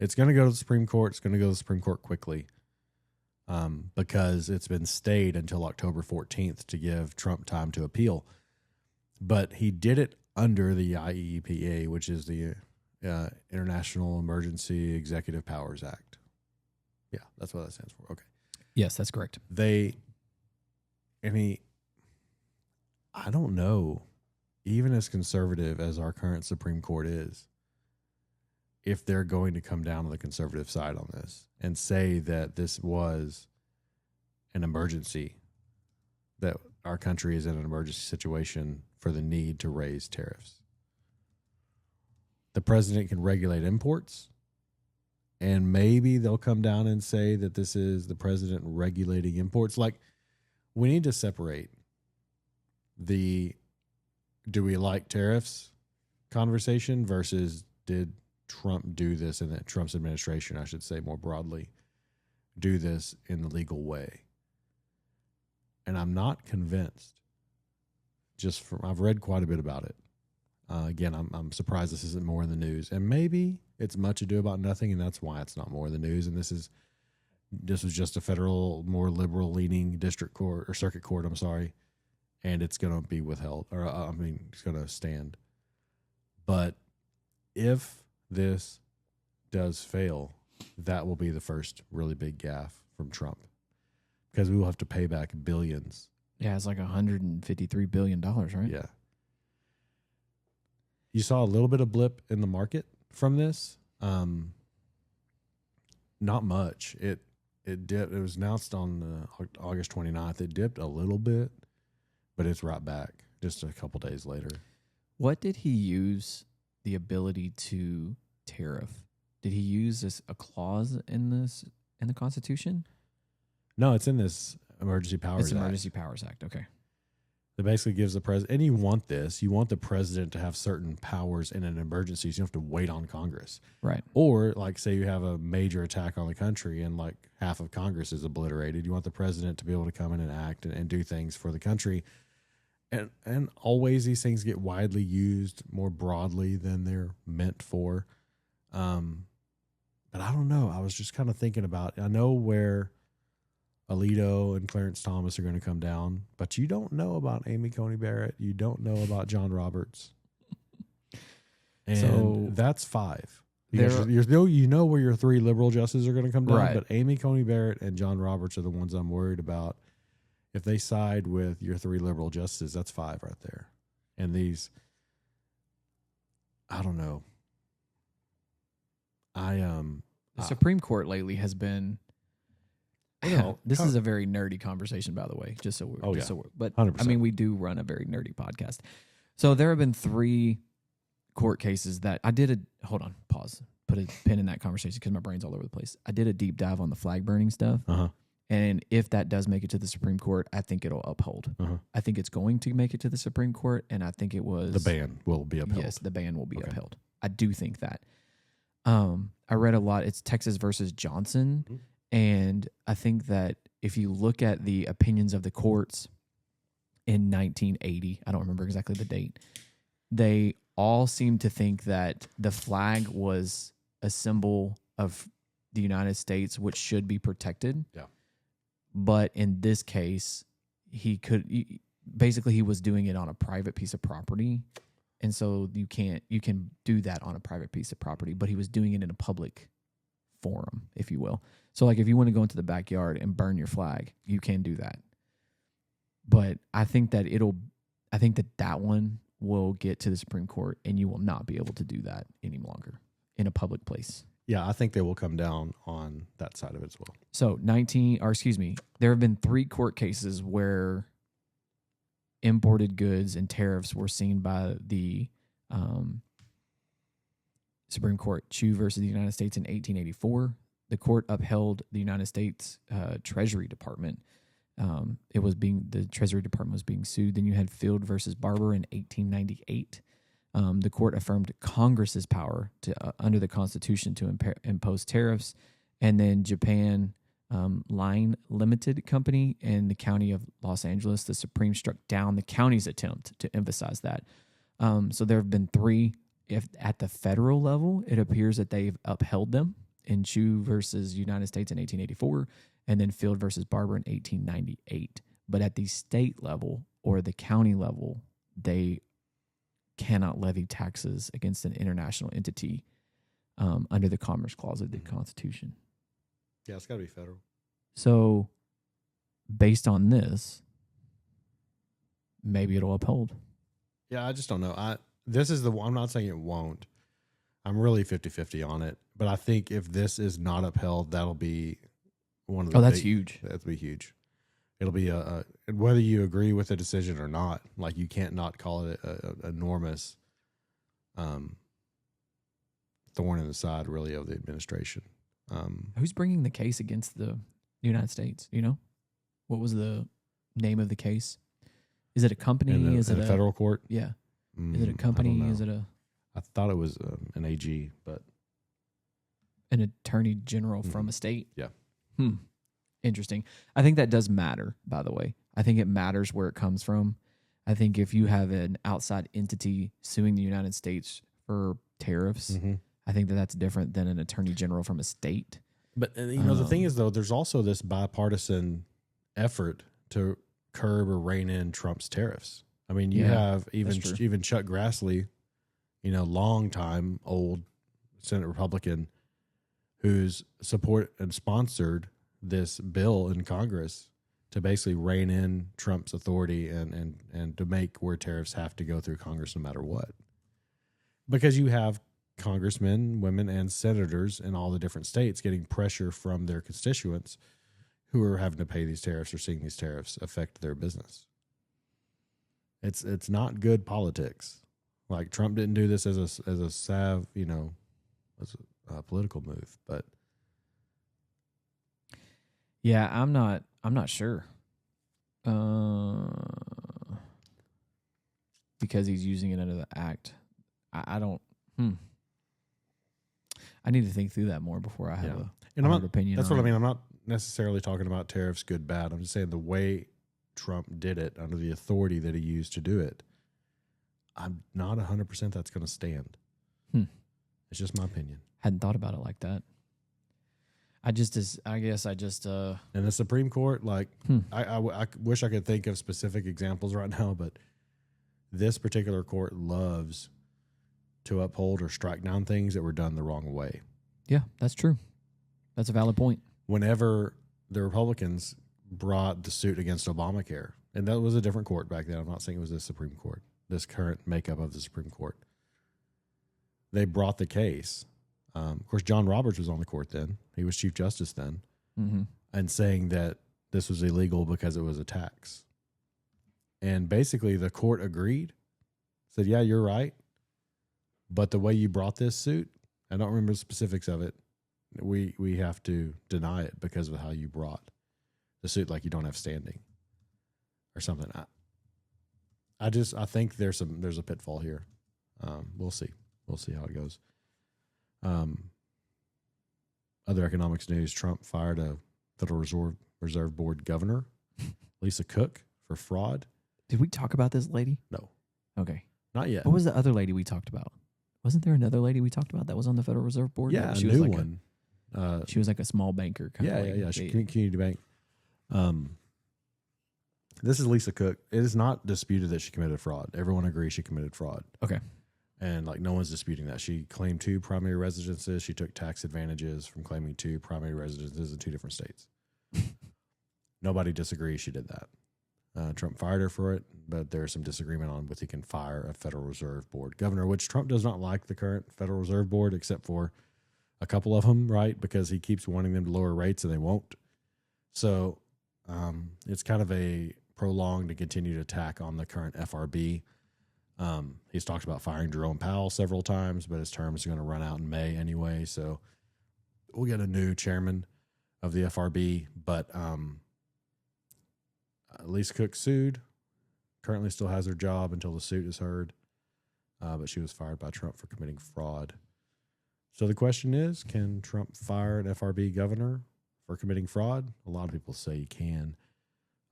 It's going to go to the Supreme Court. It's going to go to the Supreme Court quickly because it's been stayed until October 14th to give Trump time to appeal. But he did it under the IEEPA, which is the International Emergency Executive Powers Act. Yeah, that's what that stands for. Okay. Yes, that's correct. I don't know, even as conservative as our current Supreme Court is, if they're going to come down on the conservative side on this and say that this was an emergency, that our country is in an emergency situation for the need to raise tariffs. The president can regulate imports, and maybe they'll come down and say that this is the president regulating imports. Like, we need to separate the do we like tariffs conversation versus did Trump do this, and that Trump's administration, I should say more broadly, do this in the legal way. And I'm not convinced. I've read quite a bit about it. Again, I'm surprised this isn't more in the news, and maybe it's much ado about nothing, and that's why it's not more in the news. And this was just a federal, more liberal leaning district court or circuit court. I'm sorry, and it's going to be withheld, or it's going to stand. But if this does fail, that will be the first really big gaffe from Trump, because we will have to pay back billions. Yeah, it's like $153 billion, right? Yeah. You saw a little bit of blip in the market from this. Not much. It dipped. It was announced on August 29th. It dipped a little bit, but it's right back just a couple days later. What did he use the ability to tariff? Did he use a clause in the Constitution? No, it's in this Emergency Powers Act. Emergency Powers Act. Okay. It basically gives the president, and you want the president to have certain powers in an emergency, so you don't have to wait on Congress. Right. Or, like, say you have a major attack on the country and, like, half of Congress is obliterated. You want the president to be able to come in and act and do things for the country. And always these things get widely used more broadly than they're meant for. But I don't know. I was just kind of thinking about, I know where Alito and Clarence Thomas are going to come down, but you don't know about Amy Coney Barrett. You don't know about John Roberts. And so that's five. You know where your three liberal justices are going to come down, right. But Amy Coney Barrett and John Roberts are the ones I'm worried about. If they side with your three liberal justices, that's five right there. And these, I don't know. The Supreme Court lately has been. This is a very nerdy conversation, by the way. But 100%. I mean, we do run a very nerdy podcast. So there have been 3 court cases that I did hold on, pause, put a pin in that conversation because my brain's all over the place. I did a deep dive on the flag burning stuff. Uh-huh. And if that does make it to the Supreme Court, I think it'll uphold. Uh-huh. I think it's going to make it to the Supreme Court, and I think it was... The ban will be upheld. Yes, the ban will be upheld. I do think that. I read a lot. It's Texas versus Johnson, and I think that if you look at the opinions of the courts in 1980, I don't remember exactly the date, they all seem to think that the flag was a symbol of the United States, which should be protected. Yeah. But in this case, he was doing it on a private piece of property. And so you can do that on a private piece of property, but he was doing it in a public forum, if you will. So like if you want to go into the backyard and burn your flag, you can do that. But I think that that one will get to the Supreme Court and you will not be able to do that any longer in a public place. Yeah, I think they will come down on that side of it as well. So there have been 3 court cases where imported goods and tariffs were seen by the Supreme Court. Chu versus the United States in 1884. The court upheld the United States Treasury Department. The Treasury Department was being sued. Then you had Field versus Barber in 1898. The court affirmed Congress's power to under the Constitution to impose tariffs. And then Japan Line Limited Company in the county of Los Angeles, the Supreme struck down the county's attempt to emphasize that. So there have been 3. If at the federal level, it appears that they've upheld them in Chu versus United States in 1884, and then Field versus Barber in 1898. But at the state level or the county level, they cannot levy taxes against an international entity under the Commerce Clause of the Constitution. Yeah, it's got to be federal. So, based on this, maybe it'll uphold. Yeah, I just don't know. This is I'm not saying it won't. I'm really 50-50 on it. But I think if this is not upheld, that'll be one of the that's huge. That'll be huge. It'll be whether you agree with the decision or not, like you can't not call it an enormous thorn in the side, really, of the administration. Who's bringing the case against the United States? You know, what was the name of the case? Is it a company? Is it a federal court? Yeah. Is it a company? Is it I thought it was an AG, but an attorney general from a state? Yeah. Interesting. I think that does matter, by the way. I think it matters where it comes from. I think if you have an outside entity suing the United States for tariffs, I think that's different than an attorney general from a state. But the thing is, though, there's also this bipartisan effort to curb or rein in Trump's tariffs. I mean, you have even Chuck Grassley, long time old Senate Republican, who's support and sponsored this bill in Congress to basically rein in Trump's authority and to make where tariffs have to go through Congress no matter what. Because you have congressmen, women, and senators in all the different states getting pressure from their constituents who are having to pay these tariffs or seeing these tariffs affect their business. It's not good politics. Like Trump didn't do this as a salve, as a political move, but yeah, I'm not sure. Because he's using it under the act. I don't. I need to think through that more before I have a hard opinion. That's what I mean. I'm not necessarily talking about tariffs, good, bad. I'm just saying the way Trump did it under the authority that he used to do it, I'm not 100% that's going to stand. It's just my opinion. Hadn't thought about it like that. And the Supreme Court, I wish I could think of specific examples right now, but this particular court loves to uphold or strike down things that were done the wrong way. Yeah, that's true. That's a valid point. Whenever the Republicans brought the suit against Obamacare, and that was a different court back then. I'm not saying it was the Supreme Court, this current makeup of the Supreme Court. They brought the case. Of course, John Roberts was on the court then. He was Chief Justice then, and saying that this was illegal because it was a tax. And basically the court agreed, said, yeah, you're right. But the way you brought this suit, I don't remember the specifics of it, we have to deny it because of how you brought the suit, like you don't have standing or something. I think there's a pitfall here. We'll see. We'll see how it goes. Other economics news: Trump fired a Federal Reserve Board governor, Lisa Cook, for fraud. Did we talk about this lady? No. Okay. Not yet. What was the other lady we talked about? Wasn't there another lady we talked about that was on the Federal Reserve Board? Yeah, she a was new like one. She was like a small banker kind of lady. Yeah. Community bank. This is Lisa Cook. It is not disputed that she committed fraud. Everyone agrees she committed fraud. Okay. And like no one's disputing that. She claimed 2 primary residences. She took tax advantages from claiming 2 primary residences in 2 different states. Nobody disagrees she did that. Trump fired her for it, but there's some disagreement on whether he can fire a Federal Reserve Board governor, which Trump does not like the current Federal Reserve Board, except for a couple of them, right? Because he keeps wanting them to lower rates and they won't. So it's kind of a prolonged and continued attack on the current FRB. He's talked about firing Jerome Powell several times, but his term is going to run out in May anyway. So we'll get a new chairman of the FRB. But Lisa Cook sued, currently still has her job until the suit is heard. But she was fired by Trump for committing fraud. So the question is, can Trump fire an FRB governor for committing fraud? A lot of people say he can.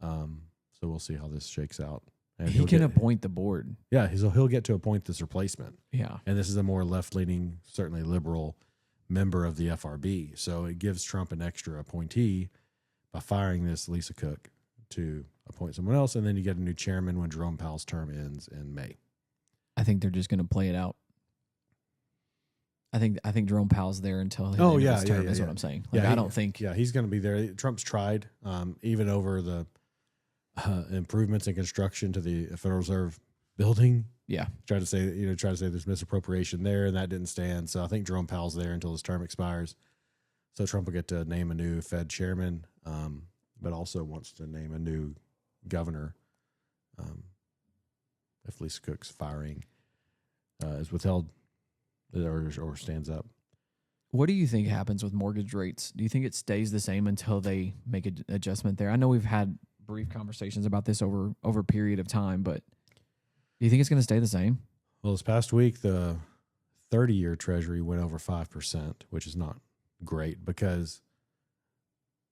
So we'll see how this shakes out. And he can appoint the board. Yeah, he'll get to appoint this replacement. Yeah. And this is a more left-leaning, certainly liberal member of the FRB. So it gives Trump an extra appointee by firing this Lisa Cook to appoint someone else. And then you get a new chairman when Jerome Powell's term ends in May. I think they're just going to play it out. I think Jerome Powell's there until his term is what I'm saying. Like, I don't think. Yeah, he's going to be there. Trump's tried, even over the improvements in construction to the Federal Reserve building. Yeah. Try to say there's misappropriation there, and that didn't stand. So I think Jerome Powell's there until his term expires. So Trump will get to name a new Fed chairman, but also wants to name a new governor if Lisa Cook's firing is withheld or stands up. What do you think happens with mortgage rates? Do you think it stays the same until they make an adjustment there? I know we've had brief conversations about this over a period of time, but do you think it's going to stay the same? Well, this past week, the 30-year Treasury went over 5%, which is not great because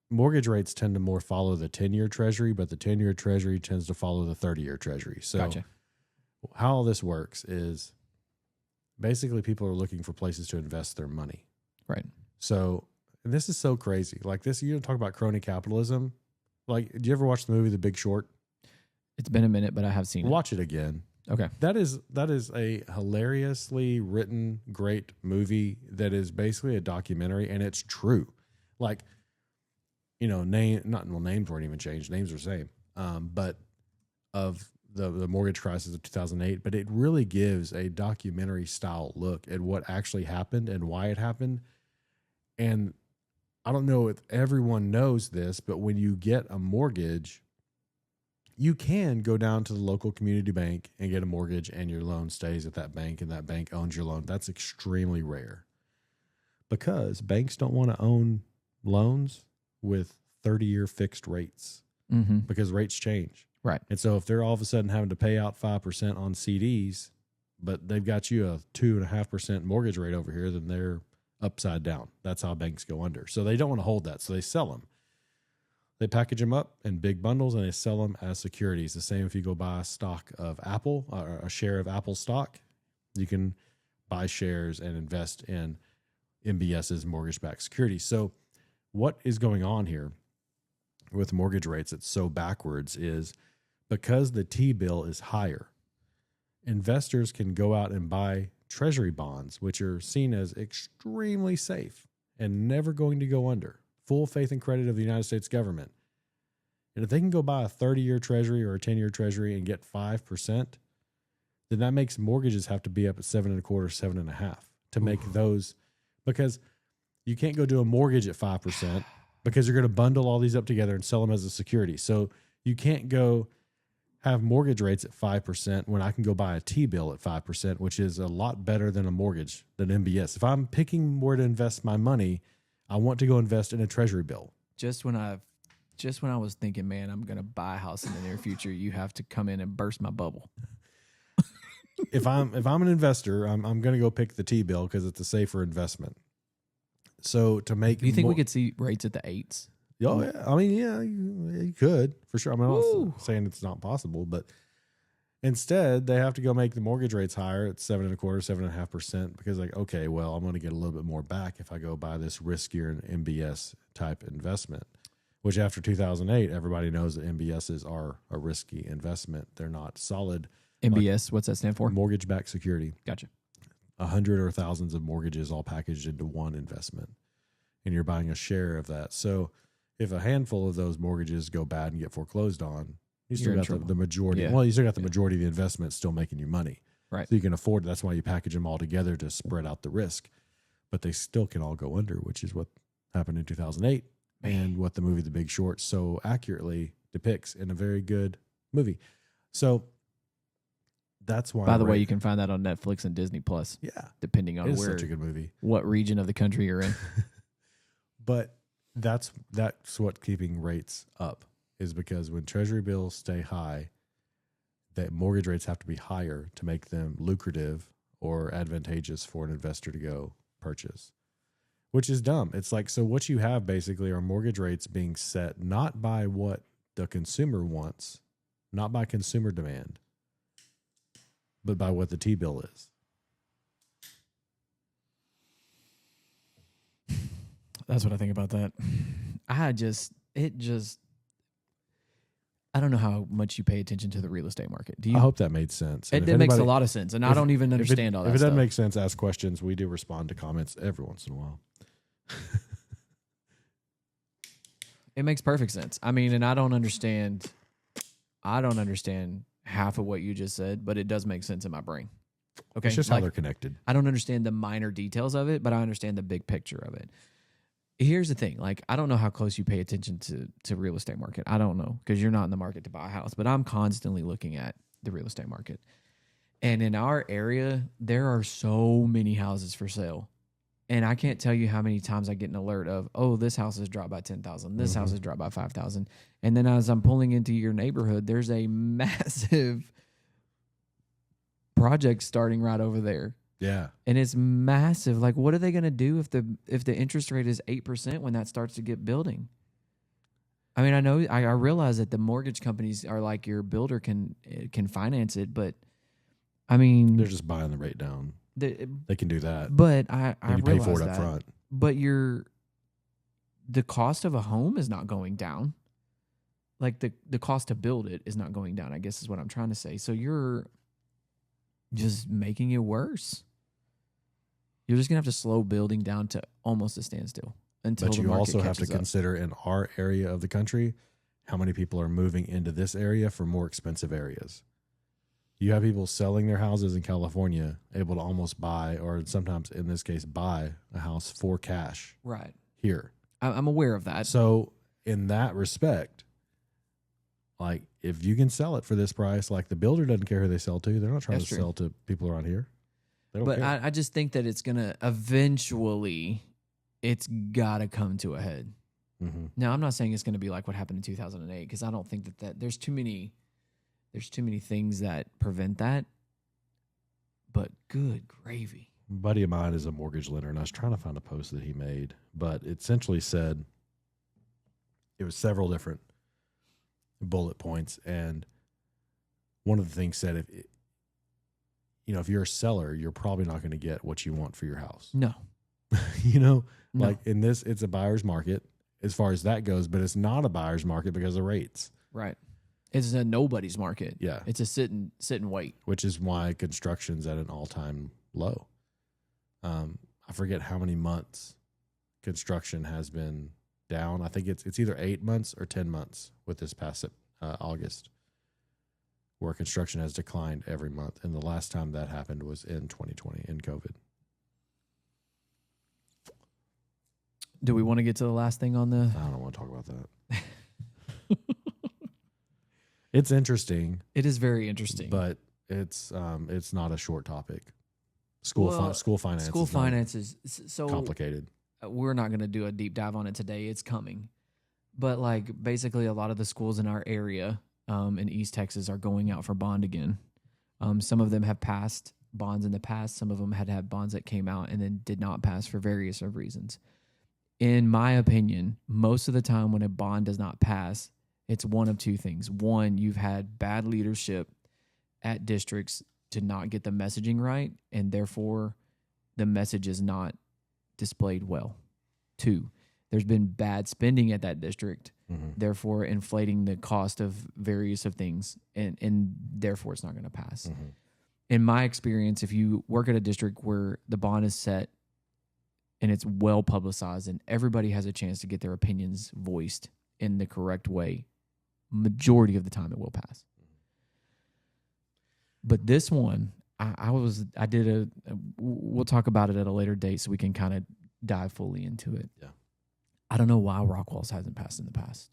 mortgage rates tend to more follow the 10-year Treasury, but the 10-year Treasury tends to follow the 30-year Treasury. So Gotcha. How all this works is basically people are looking for places to invest their money. Right. So and this is so crazy. Like this, you don't talk about crony capitalism. Like, do you ever watch the movie The Big Short? It's been a minute, but I have seen it. Watch it again. Okay. That is a hilariously written, great movie that is basically a documentary, and it's true. Like, names weren't even changed. Names are the same. But of the mortgage crisis of 2008, but it really gives a documentary style look at what actually happened and why it happened. And I don't know if everyone knows this, but when you get a mortgage, you can go down to the local community bank and get a mortgage and your loan stays at that bank and that bank owns your loan. That's extremely rare because banks don't want to own loans with 30-year fixed rates because rates change. Right. And so if they're all of a sudden having to pay out 5% on CDs, but they've got you a 2.5% mortgage rate over here, then they're upside down. That's how banks go under. So they don't want to hold that. So they sell them. They package them up in big bundles and they sell them as securities. The same if you go buy a stock of Apple or a share of Apple stock, you can buy shares and invest in MBS's mortgage-backed securities. So what is going on here with mortgage rates that's so backwards is because the T-bill is higher, investors can go out and buy Treasury bonds, which are seen as extremely safe and never going to go under. Full faith and credit of the United States government. And if they can go buy a 30-year Treasury or a 10-year Treasury and get 5%, then that makes mortgages have to be up at 7.25%, 7.5% to make those, because you can't go do a mortgage at 5% because you're going to bundle all these up together and sell them as a security. So you can't go have mortgage rates at 5% when I can go buy a T-bill at 5%, which is a lot better than a mortgage, than MBS. If I'm picking where to invest my money, I want to go invest in a Treasury bill. Just when I was thinking, man, I'm going to buy a house in the near future, you have to come in and burst my bubble. If I'm an investor, I'm going to go pick the T-bill because it's a safer investment. So to make, do you think we could see rates at the 8s? Oh yeah, I mean, yeah, you could for sure. I'm not saying it's not possible, but instead they have to go make the mortgage rates higher at 7.25%, 7.5% because, like, okay, well, I'm going to get a little bit more back if I go buy this riskier MBS type investment. Which after 2008, everybody knows that MBSs are a risky investment. They're not solid. MBS, what's that stand for? Mortgage-backed security. Gotcha. 100 or thousands of mortgages all packaged into one investment, and you're buying a share of that. So if a handful of those mortgages go bad and get foreclosed on, you still got the majority. Yeah. Well, you still got the majority of the investment still making you money. Right. So you can afford it. That's why you package them all together to spread out the risk. But they still can all go under, which is what happened in 2008 and what the movie The Big Short so accurately depicts in a very good movie. So that's why. By the way, you can find that on Netflix and Disney Plus. Yeah, depending on it's where, such a good movie, what region of the country you're in. But that's what keeping rates up is, because when Treasury bills stay high, that mortgage rates have to be higher to make them lucrative or advantageous for an investor to go purchase, which is dumb. It's like, so what you have basically are mortgage rates being set not by what the consumer wants, not by consumer demand, but by what the T-bill is. That's what I think about that. I don't know how much you pay attention to the real estate market. Do you? I hope that made sense. It makes a lot of sense, and I don't even understand all that stuff. If it doesn't stuff. make sense, ask questions. We do respond to comments every once in a while. It makes perfect sense. I mean, and I don't understand half of what you just said, but it does make sense in my brain. Okay, it's just how they're connected. I don't understand the minor details of it, but I understand the big picture of it. Here's the thing. Like, I don't know how close you pay attention to real estate market. I don't know, because you're not in the market to buy a house, but I'm constantly looking at the real estate market. And in our area, there are so many houses for sale. And I can't tell you how many times I get an alert of, oh, this house has dropped by 10,000. This house has dropped by 5,000. And then as I'm pulling into your neighborhood, there's a massive project starting right over there. Yeah. And it's massive. Like, what are they going to do if the interest rate is 8% when that starts to get building? I mean, I realize that the mortgage companies are like, your builder can finance it, but I mean, they're just buying the rate down. They can do that. But I you pay for it up front. But the cost of a home is not going down. Like the cost to build it is not going down, I guess is what I'm trying to say. So you're just making it worse. You're just gonna have to slow building down to almost a standstill until. But the you market also have to catches up. consider in our area of the country how many people are moving into this area for more expensive areas. You have people selling their houses in California, able to almost buy, or sometimes in this case, buy a house for cash. Right. Here. I'm aware of that. So in that respect, like, if you can sell it for this price, like, the builder doesn't care who they sell to. They're not trying to sell to people around here. They don't but care. I just think that it's gonna eventually, it's gotta come to a head. Mm-hmm. Now, I'm not saying it's gonna be like what happened in 2008, because I don't think that there's too many things that prevent that. But good gravy. A buddy of mine is a mortgage lender, and I was trying to find a post that he made, but it essentially said it was several different bullet points, and one of the things said, if you're a seller, you're probably not going to get what you want for your house. No. No. Like, in this, it's a buyer's market as far as that goes, but it's not a buyer's market because of rates. Right. It's a nobody's market. Yeah. It's a sit and wait. Which is why construction's at an all-time low. I forget how many months construction has been down. I think it's either 8 months or 10 months with this past August, where construction has declined every month. And the last time that happened was in 2020 in COVID. Do we want to get to the last thing on the... I don't want to talk about that. It's interesting. It is very interesting. But it's not a short topic. School finance. School finance is so complicated. We're not going to do a deep dive on it today. It's coming. But like, basically a lot of the schools in our area in East Texas are going out for bond again. Some of them have passed bonds in the past. Some of them had bonds that came out and then did not pass for various reasons. In my opinion, most of the time when a bond does not pass, it's one of two things. One, you've had bad leadership at districts to not get the messaging right, and therefore the message is not displayed well. Two, there's been bad spending at that district, therefore inflating the cost of various of things, and therefore it's not going to pass. in my experience, if you work at a district where the bond is set and it's well publicized and everybody has a chance to get their opinions voiced in the correct way, majority of the time it will pass. But this one, we'll talk about it at a later date so we can kind of dive fully into it. Yeah. I don't know why Rockwall's hasn't passed in the past.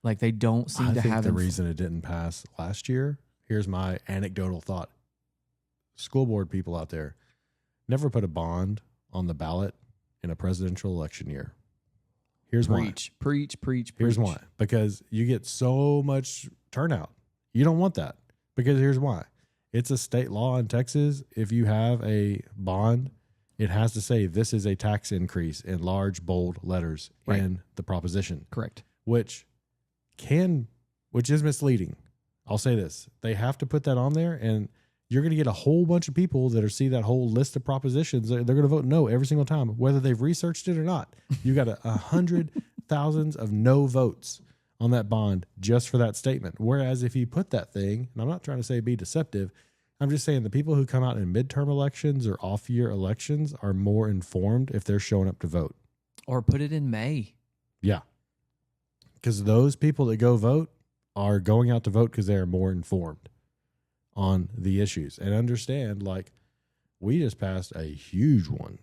Like they don't seem to have. I think the reason it didn't pass last year, here's my anecdotal thought. School board people out there, never put a bond on the ballot in a presidential election year. Here's why. Preach. Here's why. Because you get so much turnout. You don't want that. Because here's why. It's a state law in Texas. If you have a bond, it has to say this is a tax increase in large, bold letters in the proposition. Correct. Which is misleading. I'll say this. They have to put that on there, and you're going to get a whole bunch of people that see that whole list of propositions. They're going to vote no every single time, whether they've researched it or not. You got 100 thousands of no votes on that bond just for that statement. Whereas if you put that thing, and I'm not trying to say be deceptive, I'm just saying the people who come out in midterm elections or off-year elections are more informed if they're showing up to vote. Or put it in May. Yeah. Because those people that go vote are going out to vote because they are more informed on the issues and understand, like, we just passed a huge one,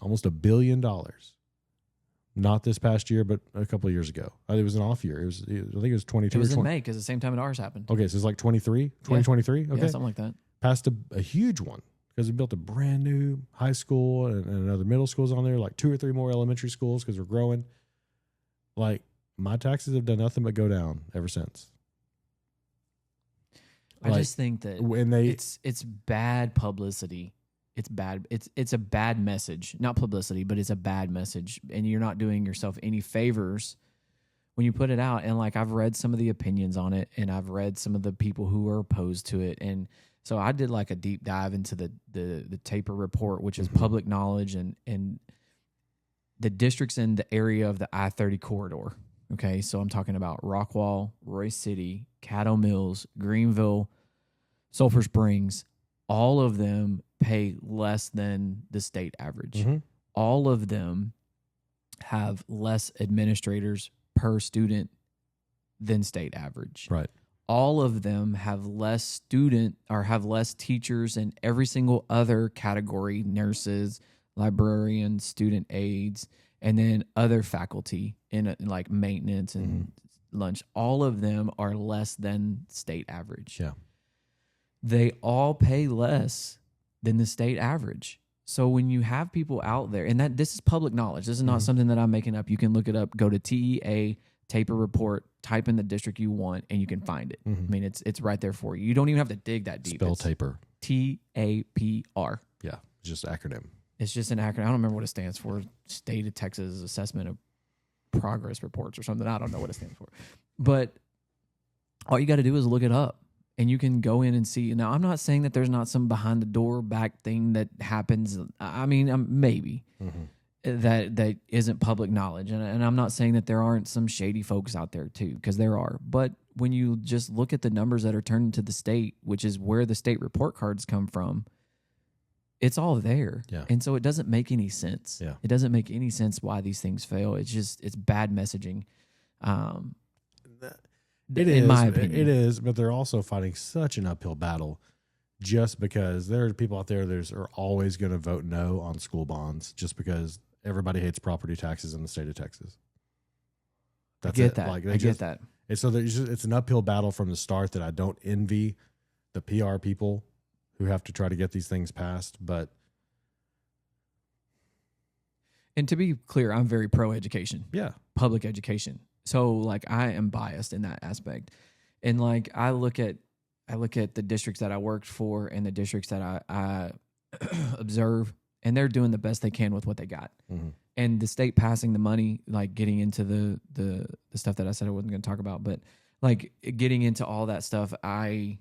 almost $1 billion. Not this past year, but a couple of years ago. It was an off year. I think it was 22. It was or 20. in May because the same time ours happened. Okay, so it's like 2023? Okay. Yeah, something like that. Passed a huge one because we built a brand new high school and another middle schools on there, like 2 or 3 more elementary schools because we're growing. Like, my taxes have done nothing but go down ever since. I just think that when it's bad publicity. It's bad. It's a bad message, not publicity, but it's a bad message, and you're not doing yourself any favors when you put it out. And like, I've read some of the opinions on it, and I've read some of the people who are opposed to it, and so I did like a deep dive into the Taper report, which is public knowledge, and the districts in the area of the I-30 corridor. Okay, so I'm talking about Rockwall, Royce City, Caddo Mills, Greenville, Sulphur Springs. All of them pay less than the state average. Mm-hmm. All of them have less administrators per student than state average. Right. All of them have less teachers in every single other category: nurses, librarians, student aides, and then other faculty in like maintenance and lunch. All of them are less than state average. Yeah. They all pay less than the state average. So when you have people out there, and this is public knowledge, this is not something that I'm making up. You can look it up. Go to TEA Taper report, type in the district you want, and you can find it. I mean, it's right there for you. You don't even have to dig that deep. Spell Taper. TAPR. Yeah, just an acronym. It's just an acronym. I don't remember what it stands for. State of Texas Assessment of Progress Reports or something. I don't know what it stands for. But all you got to do is look it up. And you can go in and see. Now, I'm not saying that there's not some behind the door back thing that happens. I mean, maybe that isn't public knowledge. And I'm not saying that there aren't some shady folks out there too, because there are. But when you just look at the numbers that are turned into the state, which is where the state report cards come from, it's all there. Yeah. And so it doesn't make any sense. Yeah. It doesn't make any sense why these things fail. It's bad messaging. In my opinion. It is, but they're also fighting such an uphill battle just because there are people out there that are always going to vote no on school bonds just because everybody hates property taxes in the state of Texas. That's I get it. that. Like, I get that. And so it's an uphill battle from the start that I don't envy the PR people who have to try to get these things passed. But and to be clear, I'm very pro education. Yeah. Public education. So like I am biased in that aspect. And like I look at the districts that I worked for and the districts that I observe, and they're doing the best they can with what they got. And the state passing the money, like getting into the stuff that I said I wasn't going to talk about, but like getting into all that stuff, the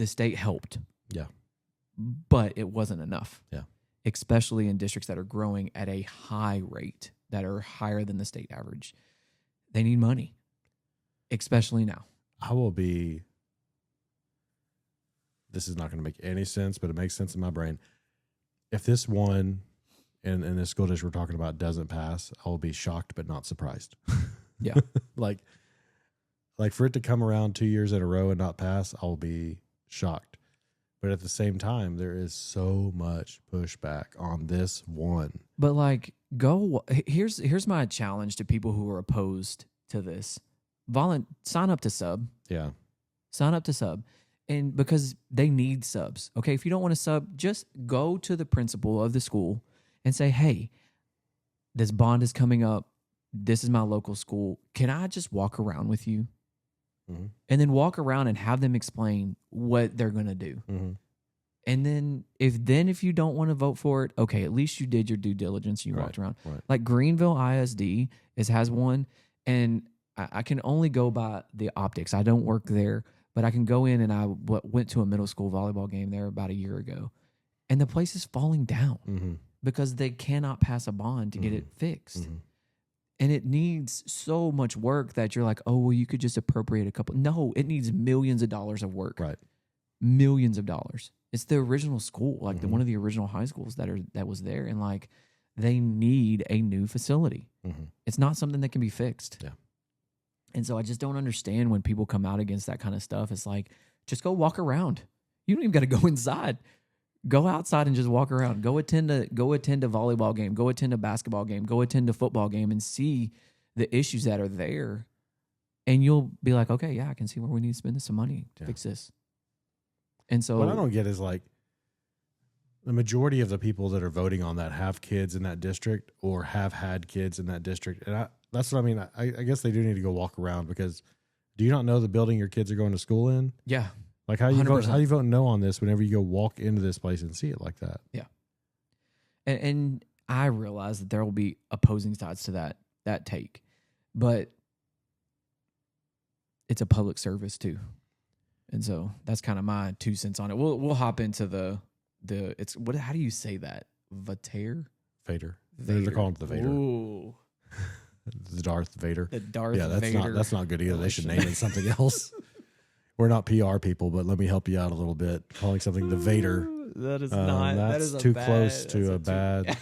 state helped. Yeah. But it wasn't enough. Yeah. Especially in districts that are growing at a high rate, that are higher than the state average. They need money, especially now. this is not going to make any sense, but it makes sense in my brain. If this one in the school district we're talking about doesn't pass, I will be shocked but not surprised. Yeah. like for it to come around 2 years in a row and not pass, I'll be shocked. But at the same time, there is so much pushback on this one. But like, here's my challenge to people who are opposed to this. Sign up to sub. Yeah. Sign up to sub. And because they need subs. Okay. If you don't want to sub, just go to the principal of the school and say, hey, this bond is coming up. This is my local school. Can I just walk around with you? Mm-hmm. And then walk around and have them explain what they're going to do. Mm-hmm. And then if you don't want to vote for it, okay, at least you did your due diligence. You walked around. Right. Like Greenville ISD has one, and I can only go by the optics. I don't work there, but I can go in, and I went to a middle school volleyball game there about a year ago, and the place is falling down because they cannot pass a bond to get it fixed. Mm-hmm. And it needs so much work that you're like, oh, well, you could just appropriate a couple. No, it needs millions of dollars of work. Right. Millions of dollars. It's the original school, like one of the original high schools that was there. And like, they need a new facility. Mm-hmm. It's not something that can be fixed. Yeah. And so I just don't understand when people come out against that kind of stuff. It's like, just go walk around. You don't even got to go inside. Go outside and just walk around. Go attend a volleyball game. Go attend a basketball game. Go attend a football game and see the issues that are there. And you'll be like, okay, yeah, I can see where we need to spend some money to fix this. And so what I don't get is like the majority of the people that are voting on that have kids in that district or have had kids in that district. And that's what I mean. I guess they do need to go walk around, because do you not know the building your kids are going to school in? Yeah. Like how you vote no on this whenever you go walk into this place and see it like that? Yeah. And I realize that there will be opposing sides to that take, but it's a public service too. And so that's kind of my 2 cents on it. We'll hop into the how do you say that? Vader? They're calling it the Vader. Ooh. The Darth Vader. The Darth Vader. Vader. That's not good either. They should name it something else. We're not PR people, but let me help you out a little bit. Calling something the Vader. That is not. That's too close to a bad.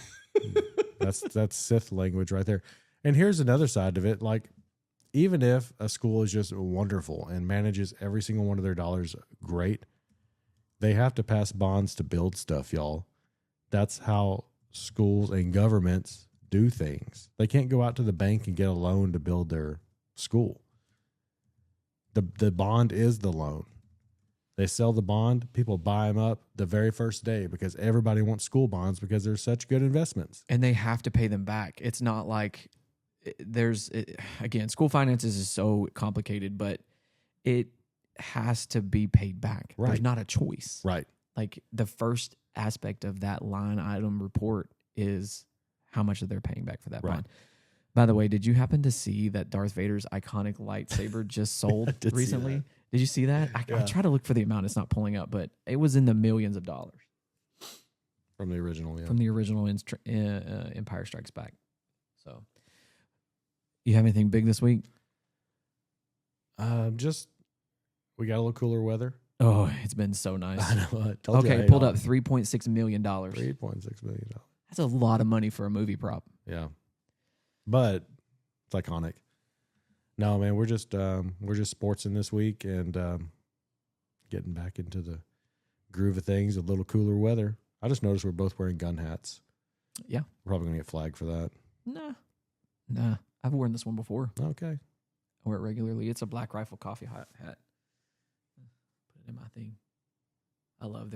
That's Sith language right there. And here's another side of it. Like, even if a school is just wonderful and manages every single one of their dollars great, they have to pass bonds to build stuff, y'all. That's how schools and governments do things. They can't go out to the bank and get a loan to build their school. The bond is the loan. They sell the bond, people buy them up the very first day because everybody wants school bonds because they're such good investments. And they have to pay them back. It's not like again, school finances is so complicated, but it has to be paid back. Right. There's not a choice. Right. Like the first aspect of that line item report is how much that they're paying back for that bond. By the way, did you happen to see that Darth Vader's iconic lightsaber just sold recently? Did you see that? I try to look for the amount. It's not pulling up, but it was in the millions of dollars. From the original, yeah. From the original Empire Strikes Back. So, you have anything big this week? Just, we got a little cooler weather. Oh, it's been so nice. I know. Okay, pulled up $3.6 million. $3.6 million. That's a lot of money for a movie prop. Yeah. But it's iconic. No, man, we're just sportsing this week and getting back into the groove of things. A little cooler weather. I just noticed we're both wearing gun hats. Yeah, we're probably gonna get flagged for that. Nah. I've worn this one before. Okay, I wear it regularly. It's a Black Rifle Coffee hat. Put it in my thing. I love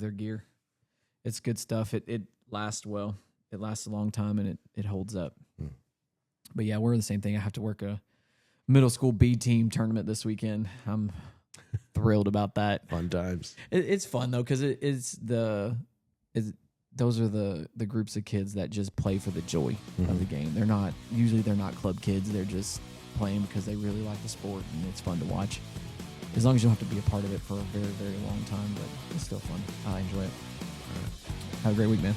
their gear. It's good stuff. It lasts well. It lasts a long time and it holds up. But yeah, we're the same thing. I have to work a middle school B team tournament this weekend. I'm thrilled about that. Fun times. It's fun though, because those are the groups of kids that just play for the joy of the game. They're not club kids. They're just playing because they really like the sport and it's fun to watch. As long as you don't have to be a part of it for a very, very long time, but it's still fun. I enjoy it. All right. Have a great week, man.